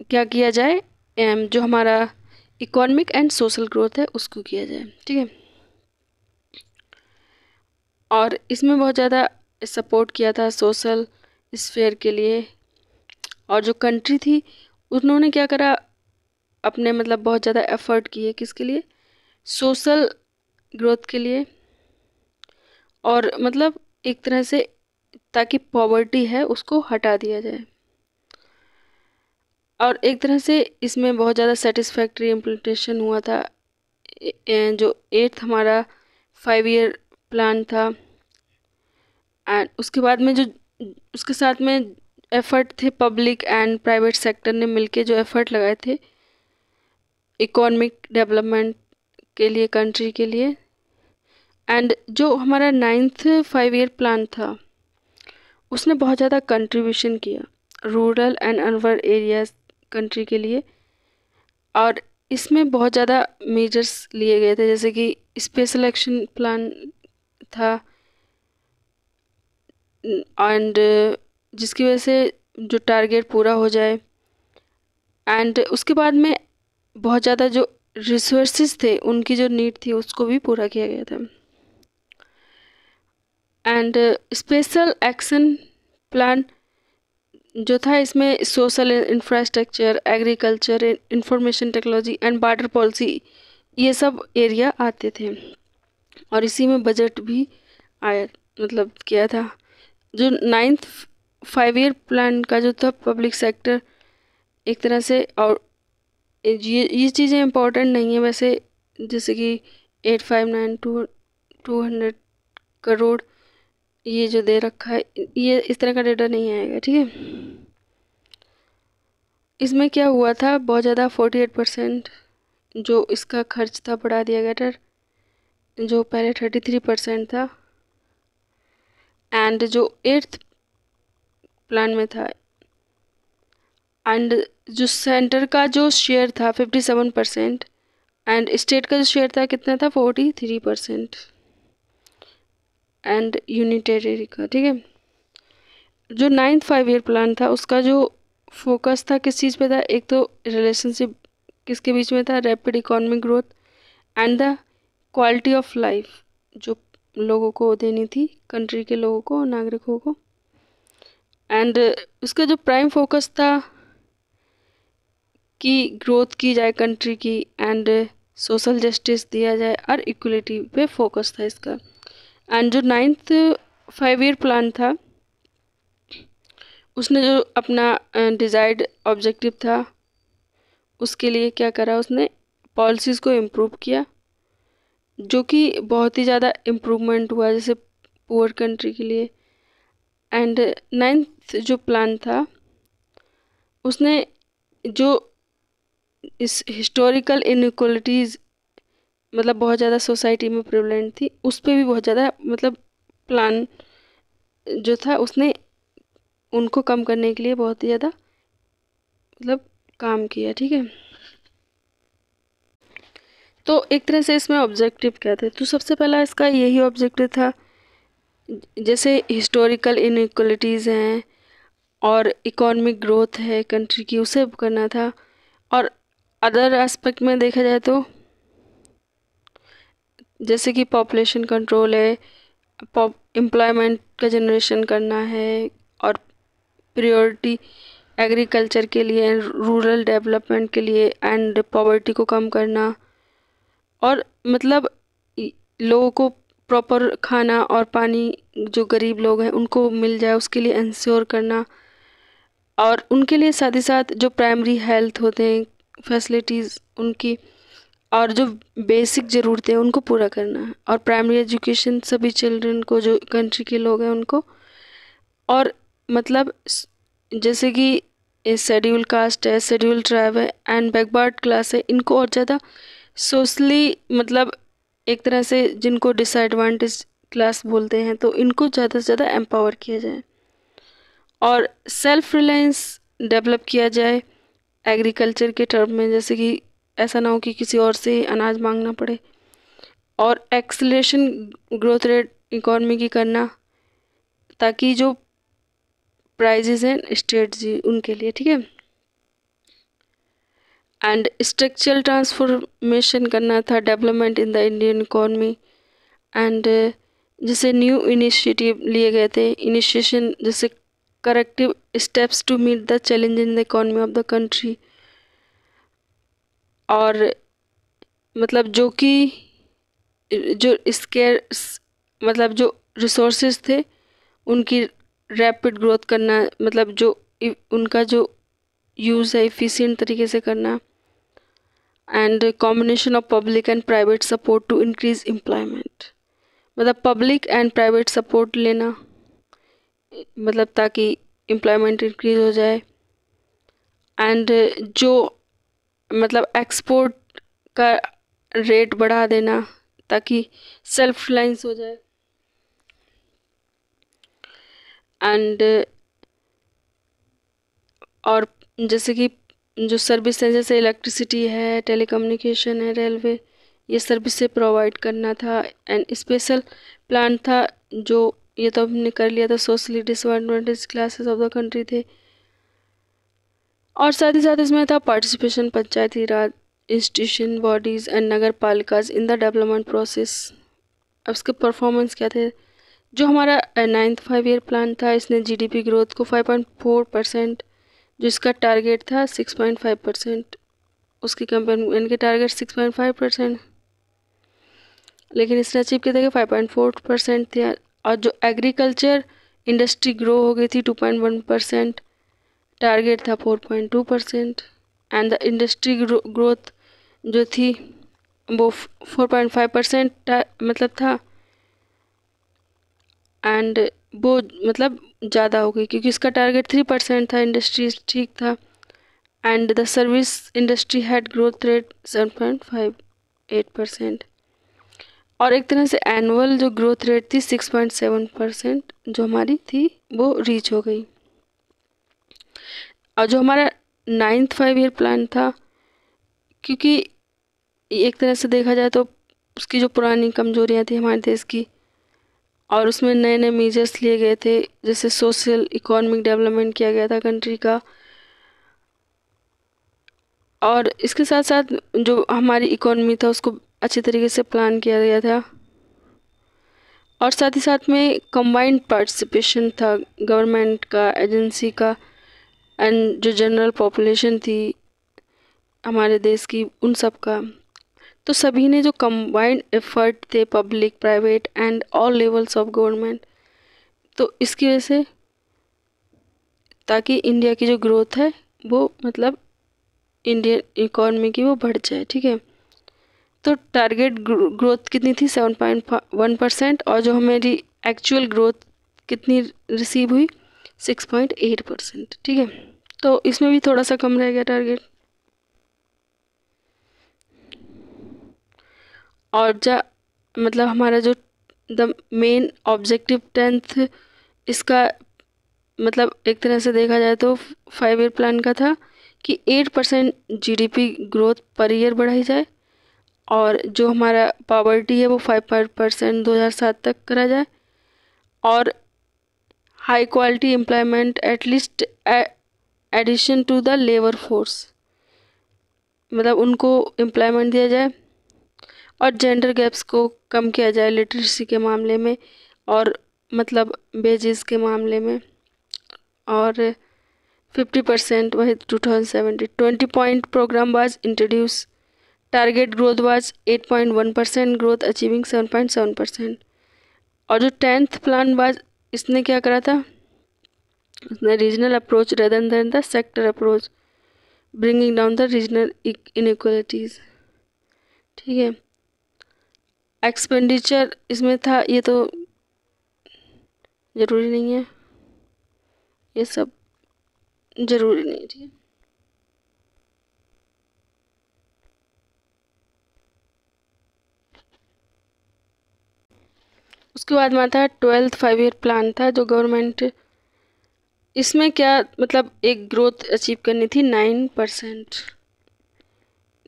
क्या किया जाए, जो हमारा इकोनॉमिक एंड सोशल ग्रोथ है उसको किया जाए। ठीक है, और इसमें बहुत ज़्यादा सपोर्ट किया था सोशल स्फेयर के लिए। और जो कंट्री थी उन्होंने क्या करा, अपने मतलब बहुत ज़्यादा एफर्ट किए किसके लिए, सोशल ग्रोथ के लिए, और मतलब एक तरह से ताकि पॉवर्टी है उसको हटा दिया जाए। और एक तरह से इसमें बहुत ज़्यादा सेटिस्फैक्ट्री इम्प्लीमेंटेशन हुआ था जो 8th हमारा 5 ईयर प्लान था, एंड उसके बाद में जो उसके साथ में एफर्ट थे, पब्लिक एंड प्राइवेट सेक्टर ने मिलके जो एफर्ट लगाए थे इकोनॉमिक डेवलपमेंट के लिए, कंट्री के लिए। एंड जो हमारा 9th 5 ईयर प्लान था उसने बहुत ज़्यादा कंट्रीब्यूशन किया rural and urban areas country के लिए, और इसमें बहुत ज़्यादा मेजर्स लिए गए थे, जैसे कि स्पेशल एक्शन प्लान था, एंड जिसकी वजह से जो टारगेट पूरा हो जाए। एंड उसके बाद में बहुत ज़्यादा जो रिसोर्सेज थे, उनकी जो नीड थी उसको भी पूरा किया गया था। एंड स्पेशल एक्शन प्लान जो था, इसमें social infrastructure, agriculture, information technology and border policy, ये सब एरिया आते थे, और इसी में बजट भी आया, मतलब किया था। जो 9th 5 ईयर प्लान का जो था पब्लिक सेक्टर एक तरह से, और ये चीज़ें इम्पोर्टेंट नहीं है वैसे, जैसे कि 859 करोड़ ये जो दे रखा है, ये इस तरह का डेटा नहीं आएगा, ठीक है। इसमें क्या हुआ था, बहुत ज़्यादा 48% जो इसका खर्च था बढ़ा दिया गया था, जो पहले 33% था। एंड जो 8th प्लान में था, एंड जो सेंटर का जो शेयर था 57%, एंड स्टेट का जो शेयर था कितना था, 43%, एंड यूनियन टेरिटरी का, ठीक है। जो 9th 5 ईयर प्लान था उसका जो फोकस था किस चीज़ पे था, एक तो रिलेशनशिप किसके बीच में था, rapid economic growth and the quality of life जो लोगों को देनी थी, कंट्री के लोगों को, नागरिकों को। एंड उसका जो प्राइम फोकस था कि ग्रोथ की जाए कंट्री की, एंड सोशल जस्टिस दिया जाए, और इक्वलिटी पे फोकस था इसका। एंड जो 9th 5 ईयर प्लान था उसने जो अपना डिजायर्ड ऑब्जेक्टिव था उसके लिए क्या करा, उसने पॉलिसीज़ को इम्प्रूव किया, जो कि बहुत ही ज़्यादा इम्प्रूवमेंट हुआ जैसे पुअर कंट्री के लिए। एंड 9th जो प्लान था उसने जो इस हिस्टोरिकल इनइक्वलिटीज़, मतलब बहुत ज़्यादा सोसाइटी में प्रेवलेंट थी, उस पर भी बहुत ज़्यादा, मतलब प्लान जो था उसने उनको कम करने के लिए बहुत ही ज़्यादा मतलब काम किया, ठीक है। तो एक तरह से इसमें ऑब्जेक्टिव क्या थे, तो सबसे पहला इसका यही ऑब्जेक्टिव था, जैसे हिस्टोरिकल इनइक्वलिटीज़ हैं और इकोनॉमिक ग्रोथ है कंट्री की, उसे करना था। और अदर एस्पेक्ट में देखा जाए तो जैसे कि पॉपुलेशन कंट्रोल है, एम्प्लॉयमेंट का जनरेशन करना है, और प्रायोरिटी एग्रीकल्चर के लिए, रूरल डेवलपमेंट के लिए, एंड पॉवर्टी को कम करना, और मतलब लोगों को प्रॉपर खाना और पानी, जो गरीब लोग हैं उनको मिल जाए उसके लिए इंश्योर करना, और उनके लिए साथ ही साथ जो प्राइमरी हेल्थ होते हैं फैसिलिटीज़ उनकी, और जो बेसिक ज़रूरतें हैं उनको पूरा करना है, और प्राइमरी एजुकेशन सभी चिल्ड्रन को जो कंट्री के लोग हैं उनको। और मतलब जैसे कि शेड्यूल कास्ट है, शेड्यूल ट्राइब है, एंड बैकवर्ड क्लास है, इनको और ज़्यादा सोशली, मतलब एक तरह से जिनको डिसएडवांटेज क्लास बोलते हैं, तो इनको ज़्यादा से ज़्यादा एम्पावर किया जाए, और सेल्फ रिलायंस डेवलप किया जाए एग्रीकल्चर के टर्म में, जैसे कि ऐसा ना हो कि किसी और से अनाज मांगना पड़े, और एक्सेलरेशन ग्रोथ रेट इकोनॉमी की करना, ताकि जो प्राइजेज हैं स्टेट जी उनके लिए, ठीक है। एंड स्ट्रक्चरल ट्रांसफॉर्मेशन करना था, development in the Indian economy, and जैसे न्यू इनिशिएटिव लिए गए थे, इनिशिएशन जैसे corrective steps to meet the challenge in the economy of the country, और मतलब जो कि जो स्केर्स, मतलब जो रिसोर्सेज थे उनकी रैपिड ग्रोथ करना, मतलब जो उनका जो यूज़ है इफ़िशिएंट तरीके से करना, and combination of public and private support to increase employment, मतलब पब्लिक एंड प्राइवेट सपोर्ट लेना, मतलब ताकि एम्प्लॉयमेंट इंक्रीज हो जाए। एंड जो मतलब एक्सपोर्ट का रेट बढ़ा देना ताकि सेल्फ रिलायंस हो जाए। एंड और जैसे कि जो सर्विस है, जैसे इलेक्ट्रिसिटी है, टेलीकम्युनिकेशन है, रेलवे, ये सर्विस से प्रोवाइड करना था। एंड स्पेशल प्लान था जो, ये तो हमने कर लिया था, socially disadvantage classes of the country थे। और साथ ही साथ इसमें था participation panchayati raj institution bodies and nagar palikas in the development process. अब इसके परफॉर्मेंस क्या थे? जो हमारा 9th 5 ईयर प्लान था, इसने जीडीपी ग्रोथ को 5.4%, जो इसका टारगेट था 6.5%, उसकी कंपेयर के टारगेट 6.5%, लेकिन इसने अचीव किया था कि 5.4% थे। और जो एग्रीकल्चर इंडस्ट्री ग्रो हो गई थी 2.1%, टारगेट था 4.2%। एंड द इंडस्ट्री ग्रोथ जो थी वो 4.5% मतलब था। एंड वो मतलब ज़्यादा हो गई क्योंकि इसका टारगेट 3% था, इंडस्ट्री ठीक था। And the service industry had growth rate 7.58%, और एक तरह से एनुअल जो ग्रोथ रेट थी 6.7% जो हमारी थी वो रीच हो गई। और जो हमारा 9th 5 ईयर प्लान था, क्योंकि एक तरह से देखा जाए तो उसकी जो पुरानी कमजोरियां थी हमारे देश की, और उसमें नए नए मेजर्स लिए गए थे, जैसे सोशल इकोनॉमिक डेवलपमेंट किया गया था कंट्री का। और इसके साथ साथ जो हमारी इकोनॉमी था उसको अच्छे तरीके से प्लान किया गया था। और साथ ही साथ में कंबाइंड पार्टिसिपेशन था गवर्नमेंट का, एजेंसी का, एंड जो जनरल पॉपुलेशन थी हमारे देश की, उन सब का। तो सभी ने जो कंबाइंड एफर्ट थे, public, private and all levels of government, तो इसकी वजह से ताकि इंडिया की जो ग्रोथ है वो मतलब इंडियन इकोनॉमी की वो बढ़ जाए। ठीक है, तो टारगेट ग्रोथ कितनी थी? 7.1%, और जो हमारी एक्चुअल ग्रोथ कितनी रिसीव हुई? 6.8%। ठीक है, तो इसमें भी थोड़ा सा कम रह गया टारगेट। और मतलब हमारा जो द मेन ऑब्जेक्टिव 10th इसका मतलब एक तरह से देखा जाए तो 5 ईयर प्लान का था कि 8% जीडीपी ग्रोथ पर ईयर बढ़ाई जाए, और जो हमारा पॉवर्टी है वो 5% 2007 तक करा जाए, और high quality employment at least addition to the labour force, मतलब उनको एम्प्लॉयमेंट दिया जाए, और जेंडर गैप्स को कम किया जाए लिटरेसी के मामले में, और मतलब वेजेस के मामले में। और 50% वही 2070 20 point programme was introduce, target growth was 8.1%, growth achieving 7.7%। और जो 10th प्लान वाज, इसने क्या करा था? उसने regional approach rather than the sector approach, bringing down the regional inequalities. ठीक है, एक्सपेंडिचर इसमें था, ये तो ज़रूरी नहीं है, ये सब ज़रूरी नहीं है। ठीक है, उसके बाद में था 12th 5 ईयर प्लान था जो गवर्नमेंट, इसमें क्या मतलब एक ग्रोथ अचीव करनी थी 9%।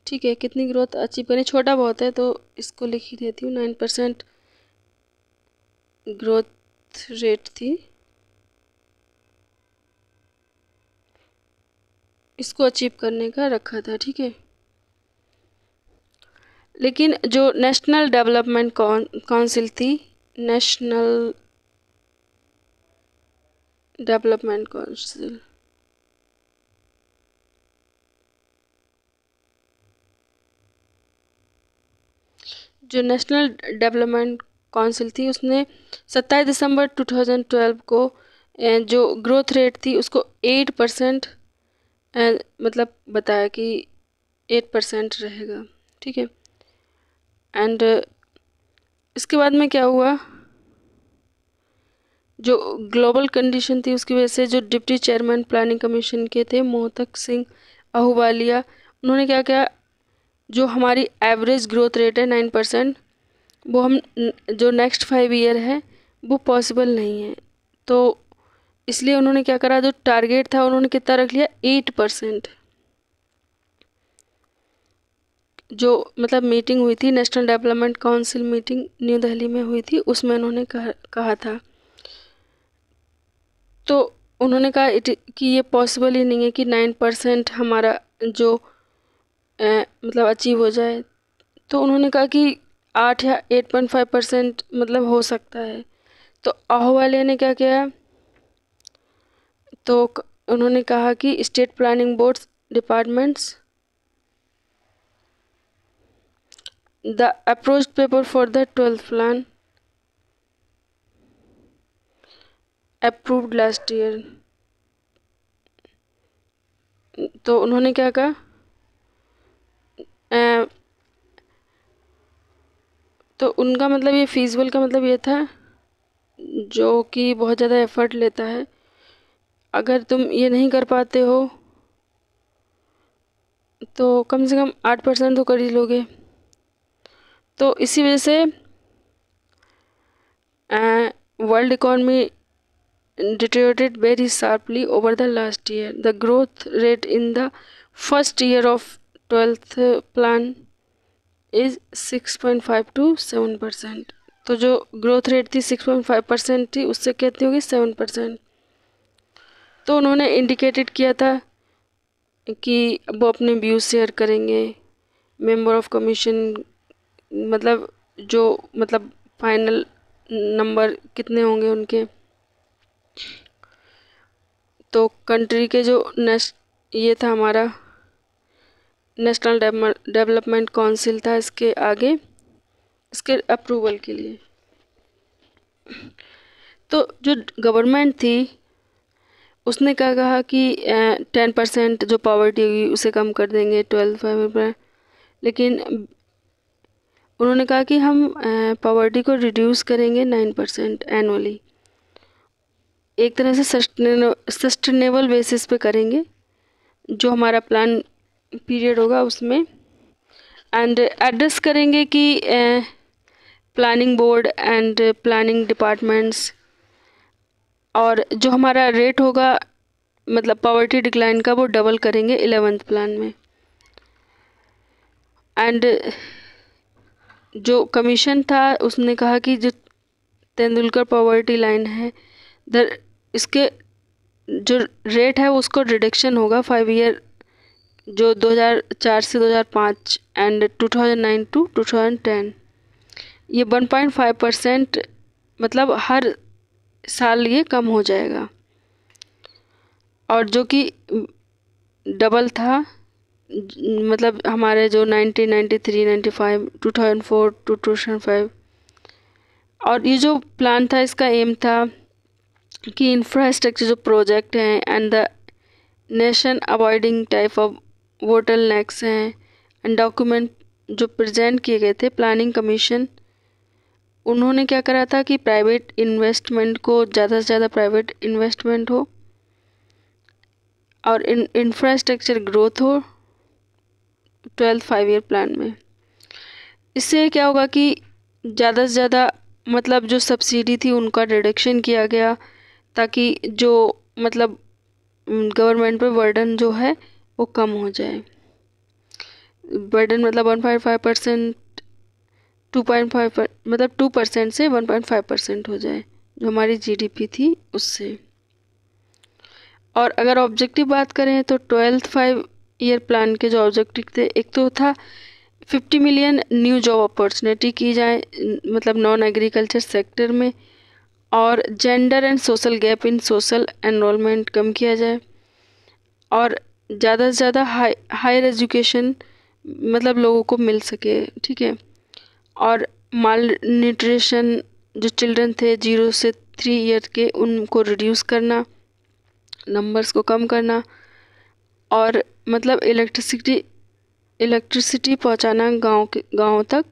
ठीक है, कितनी ग्रोथ अचीव करनी, छोटा बहुत है तो इसको लिख ही देती हूँ, 9% ग्रोथ रेट थी, इसको अचीव करने का रखा था। ठीक है, लेकिन जो नेशनल डेवलपमेंट काउंसिल थी, नेशनल डेवलपमेंट काउंसिल, जो नेशनल डेवलपमेंट काउंसिल थी, उसने 27 दिसंबर 2012 को जो ग्रोथ रेट थी उसको 8% मतलब बताया कि 8% रहेगा, ठीक है। एंड इसके बाद में क्या हुआ, जो ग्लोबल कंडीशन थी उसकी वजह से जो डिप्टी चेयरमैन प्लानिंग कमीशन के थे मोहतक सिंह आहूवालिया, उन्होंने क्या किया, जो हमारी एवरेज ग्रोथ रेट है 9%, वो हम जो नेक्स्ट 5 ईयर है वो पॉसिबल नहीं है। तो इसलिए उन्होंने क्या करा, जो टारगेट था उन्होंने कितना रख लिया, 8%। जो मतलब मीटिंग हुई थी, national development council meeting new Delhi में हुई थी, उसमें उन्होंने कहा था। तो उन्होंने कहा कि ये पॉसिबल ही नहीं है कि 9% हमारा जो मतलब अचीव हो जाए। तो उन्होंने कहा कि 8 या 8.5% मतलब हो सकता है। तो आहूवालिया ने क्या किया, तो उन्होंने कहा कि state planning boards departments the approach paper for the 12th plan approved last year. तो उन्होंने क्या कहा, तो उनका मतलब ये फीजिबल का मतलब ये था, जो कि बहुत ज़्यादा एफर्ट लेता है, अगर तुम ये नहीं कर पाते हो तो कम से कम 8% तो कर ही लोगे। तो इसी वजह से world economy deteriorated very sharply over the last year. The growth rate in the first year of 12th plan is 6.5 to 7%. तो जो ग्रोथ रेट थी 6.5% थी, उससे कितनी होगी, 7%। तो उन्होंने इंडिकेटेड किया था कि वो अपने व्यूज शेयर करेंगे मेंबर ऑफ कमीशन, मतलब जो मतलब फाइनल नंबर कितने होंगे उनके। तो कंट्री के जो ये था हमारा नेशनल डेवलपमेंट काउंसिल था, इसके आगे इसके अप्रूवल के लिए। तो जो गवर्नमेंट थी उसने क्या कहा कि 10% जो पॉवर्टी होगी उसे कम कर देंगे 12 पर, लेकिन उन्होंने कहा कि हम पॉवर्टी को रिड्यूस करेंगे 9% एनुअली, एक तरह से सस्टेनेबल बेसिस पे करेंगे जो हमारा प्लान पीरियड होगा उसमें। एंड एड्रेस करेंगे कि planning board and planning departments, और जो हमारा रेट होगा मतलब पॉवर्टी डिक्लाइन का वो डबल करेंगे 11th प्लान में। एंड जो कमीशन था उसने कहा कि जो तेंदुलकर पॉवर्टी लाइन है इसके जो रेट है उसको रिडक्शन होगा 5 ईयर, जो 2004 से 2005 एंड 2009 टू 2010, ये 1.5% मतलब हर साल ये कम हो जाएगा। और जो कि डबल था, मतलब हमारे जो 1993, 95, 2004 टू 2005। और ये जो प्लान था इसका एम था कि इंफ्रास्ट्रक्चर जो प्रोजेक्ट हैं and the nation avoiding type of वोटल नेक्स हैं एंड डॉक्यूमेंट जो प्रेजेंट किए गए थे प्लानिंग कमीशन, उन्होंने क्या करा था कि प्राइवेट इन्वेस्टमेंट को ज़्यादा से ज़्यादा प्राइवेट इन्वेस्टमेंट हो और इंफ्रास्ट्रक्चर ग्रोथ हो 12th 5 ईयर प्लान में। इससे क्या होगा कि ज़्यादा से ज़्यादा मतलब जो सब्सिडी थी उनका रिडक्शन किया गया, ताकि जो मतलब गवर्नमेंट पे बर्डन जो है वो कम हो जाए। बर्डन मतलब 1.5%, 2.5 मतलब 2% से 1.5% हो जाए, जो हमारी जीडीपी थी उससे। और अगर ऑब्जेक्टिव बात करें तो 12th 5 ईयर प्लान के जो ऑब्जेक्टिव थे, एक तो था 50 मिलियन न्यू जॉब अपॉर्चुनिटी की जाए मतलब नॉन एग्रीकल्चर सेक्टर में, और gender and social gap in social enrolment कम किया जाए, और ज़्यादा से ज़्यादा हायर एजुकेशन मतलब लोगों को मिल सके, ठीक है। और माल न्यूट्रिशन जो चिल्ड्रन थे 0 से 3 ईयर के उनको रिड्यूस करना, नंबर्स को कम करना, और मतलब इलेक्ट्रिसिटी इलेक्ट्रिसिटी पहुंचाना गाँव तक,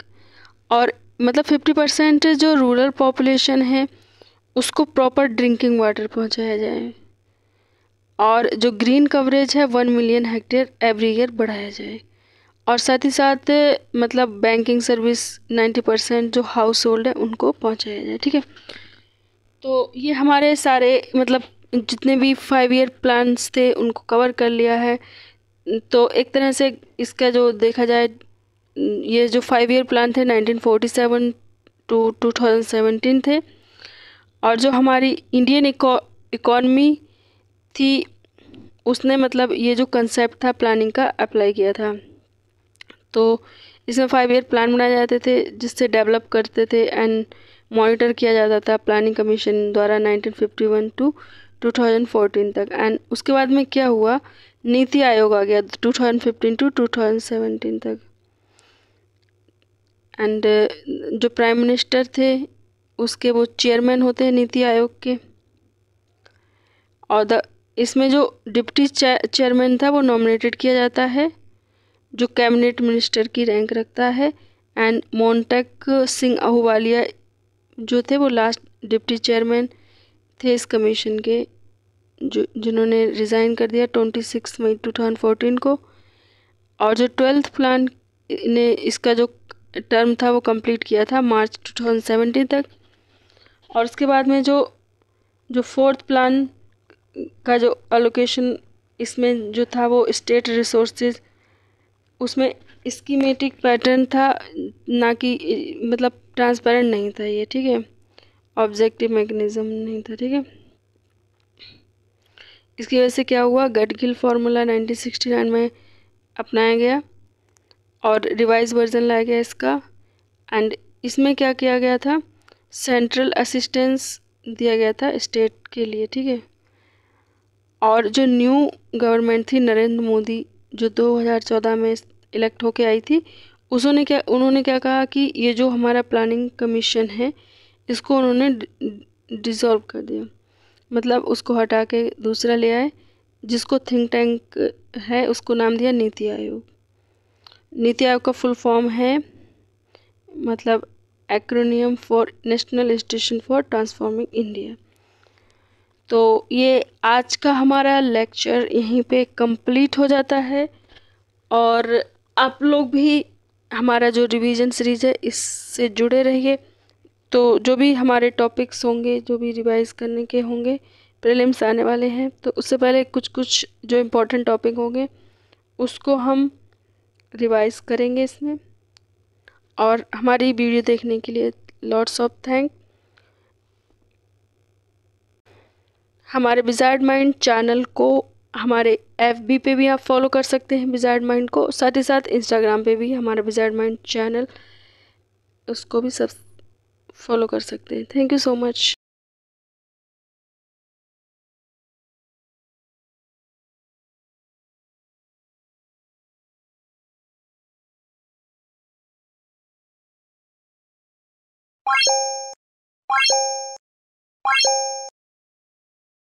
और मतलब 50% जो रूरल पॉपुलेशन है उसको प्रॉपर ड्रिंकिंग वाटर पहुंचाया जाए, और जो ग्रीन कवरेज है 1 मिलियन हेक्टेयर एवरी ईयर बढ़ाया जाए, और साथ ही साथ मतलब बैंकिंग सर्विस 90% जो हाउस होल्ड है उनको पहुंचाया जाए। ठीक है, तो ये हमारे सारे मतलब जितने भी 5 ईयर प्लान्स थे उनको कवर कर लिया है। तो एक तरह से इसका जो देखा जाए, ये जो 5 ईयर प्लान थे 1947 टू 2017 थे, और जो हमारी इंडियन इकॉनमी थी उसने मतलब ये जो कंसेप्ट था प्लानिंग का अप्लाई किया था। तो इसमें 5 ईयर प्लान बनाए जाते थे जिससे डेवलप करते थे एंड मॉनिटर किया जाता था प्लानिंग कमीशन द्वारा 1951 टू 2014 तक। एंड उसके बाद में क्या हुआ, नीति आयोग आ गया 2015 टू 2017 तक। एंड जो प्राइम मिनिस्टर थे उसके वो चेयरमैन होते हैं नीति आयोग के, और इसमें जो डिप्टी चेयरमैन था वो नॉमिनेटेड किया जाता है जो कैबिनेट मिनिस्टर की रैंक रखता है। एंड मोन्टेक सिंह आहूवालिया जो थे वो लास्ट डिप्टी चेयरमैन थे इस कमीशन के, जो जिन्होंने रिज़ाइन कर दिया 26 मई 2014 को। और जो 12th प्लान ने इसका जो टर्म था वो कंप्लीट किया था मार्च 2017 तक। और उसके बाद में जो जो 4th प्लान का जो अलोकेशन इसमें जो था वो स्टेट रिसोर्सेज, उसमें स्कीमेटिक पैटर्न था, ना कि मतलब ट्रांसपेरेंट नहीं था ये। ठीक है, ऑब्जेक्टिव मैकेनिज्म नहीं था। ठीक है, इसकी वजह से क्या हुआ, गडगिल फार्मूला 1969 में अपनाया गया और रिवाइज वर्जन लाया गया इसका। एंड इसमें क्या किया गया था, सेंट्रल असिस्टेंस दिया गया था स्टेट के लिए। ठीक है, और जो न्यू गवर्नमेंट थी नरेंद्र मोदी जो 2014 में इलेक्ट होके आई थी, उन्होंने क्या कहा कि ये जो हमारा प्लानिंग कमीशन है इसको उन्होंने डिसॉल्व कर दिया, मतलब उसको हटा के दूसरा ले आए जिसको थिंक टैंक है उसको नाम दिया नीति आयोग। नीति आयोग का फुल फॉर्म है मतलब acromion for national institution for transforming India. तो ये आज का हमारा लेक्चर यहीं पे कंप्लीट हो जाता है, और आप लोग भी हमारा जो रिवीजन सीरीज है इससे जुड़े रहिए। तो जो भी हमारे टॉपिक्स होंगे, जो भी रिवाइज करने के होंगे, प्रीलिम्स आने वाले हैं, तो उससे पहले कुछ कुछ जो इम्पोर्टेंट टॉपिक होंगे उसको हम रिवाइज करेंगे इसमें। और हमारी वीडियो देखने के लिए लॉट्स ऑफ थैंक। हमारे विजार्ड माइंड चैनल को हमारे FB पे भी आप फॉलो कर सकते हैं विजार्ड माइंड को, साथ ही साथ इंस्टाग्राम पे भी हमारा विजार्ड माइंड चैनल, उसको भी सब फॉलो कर सकते हैं। Thank you so much.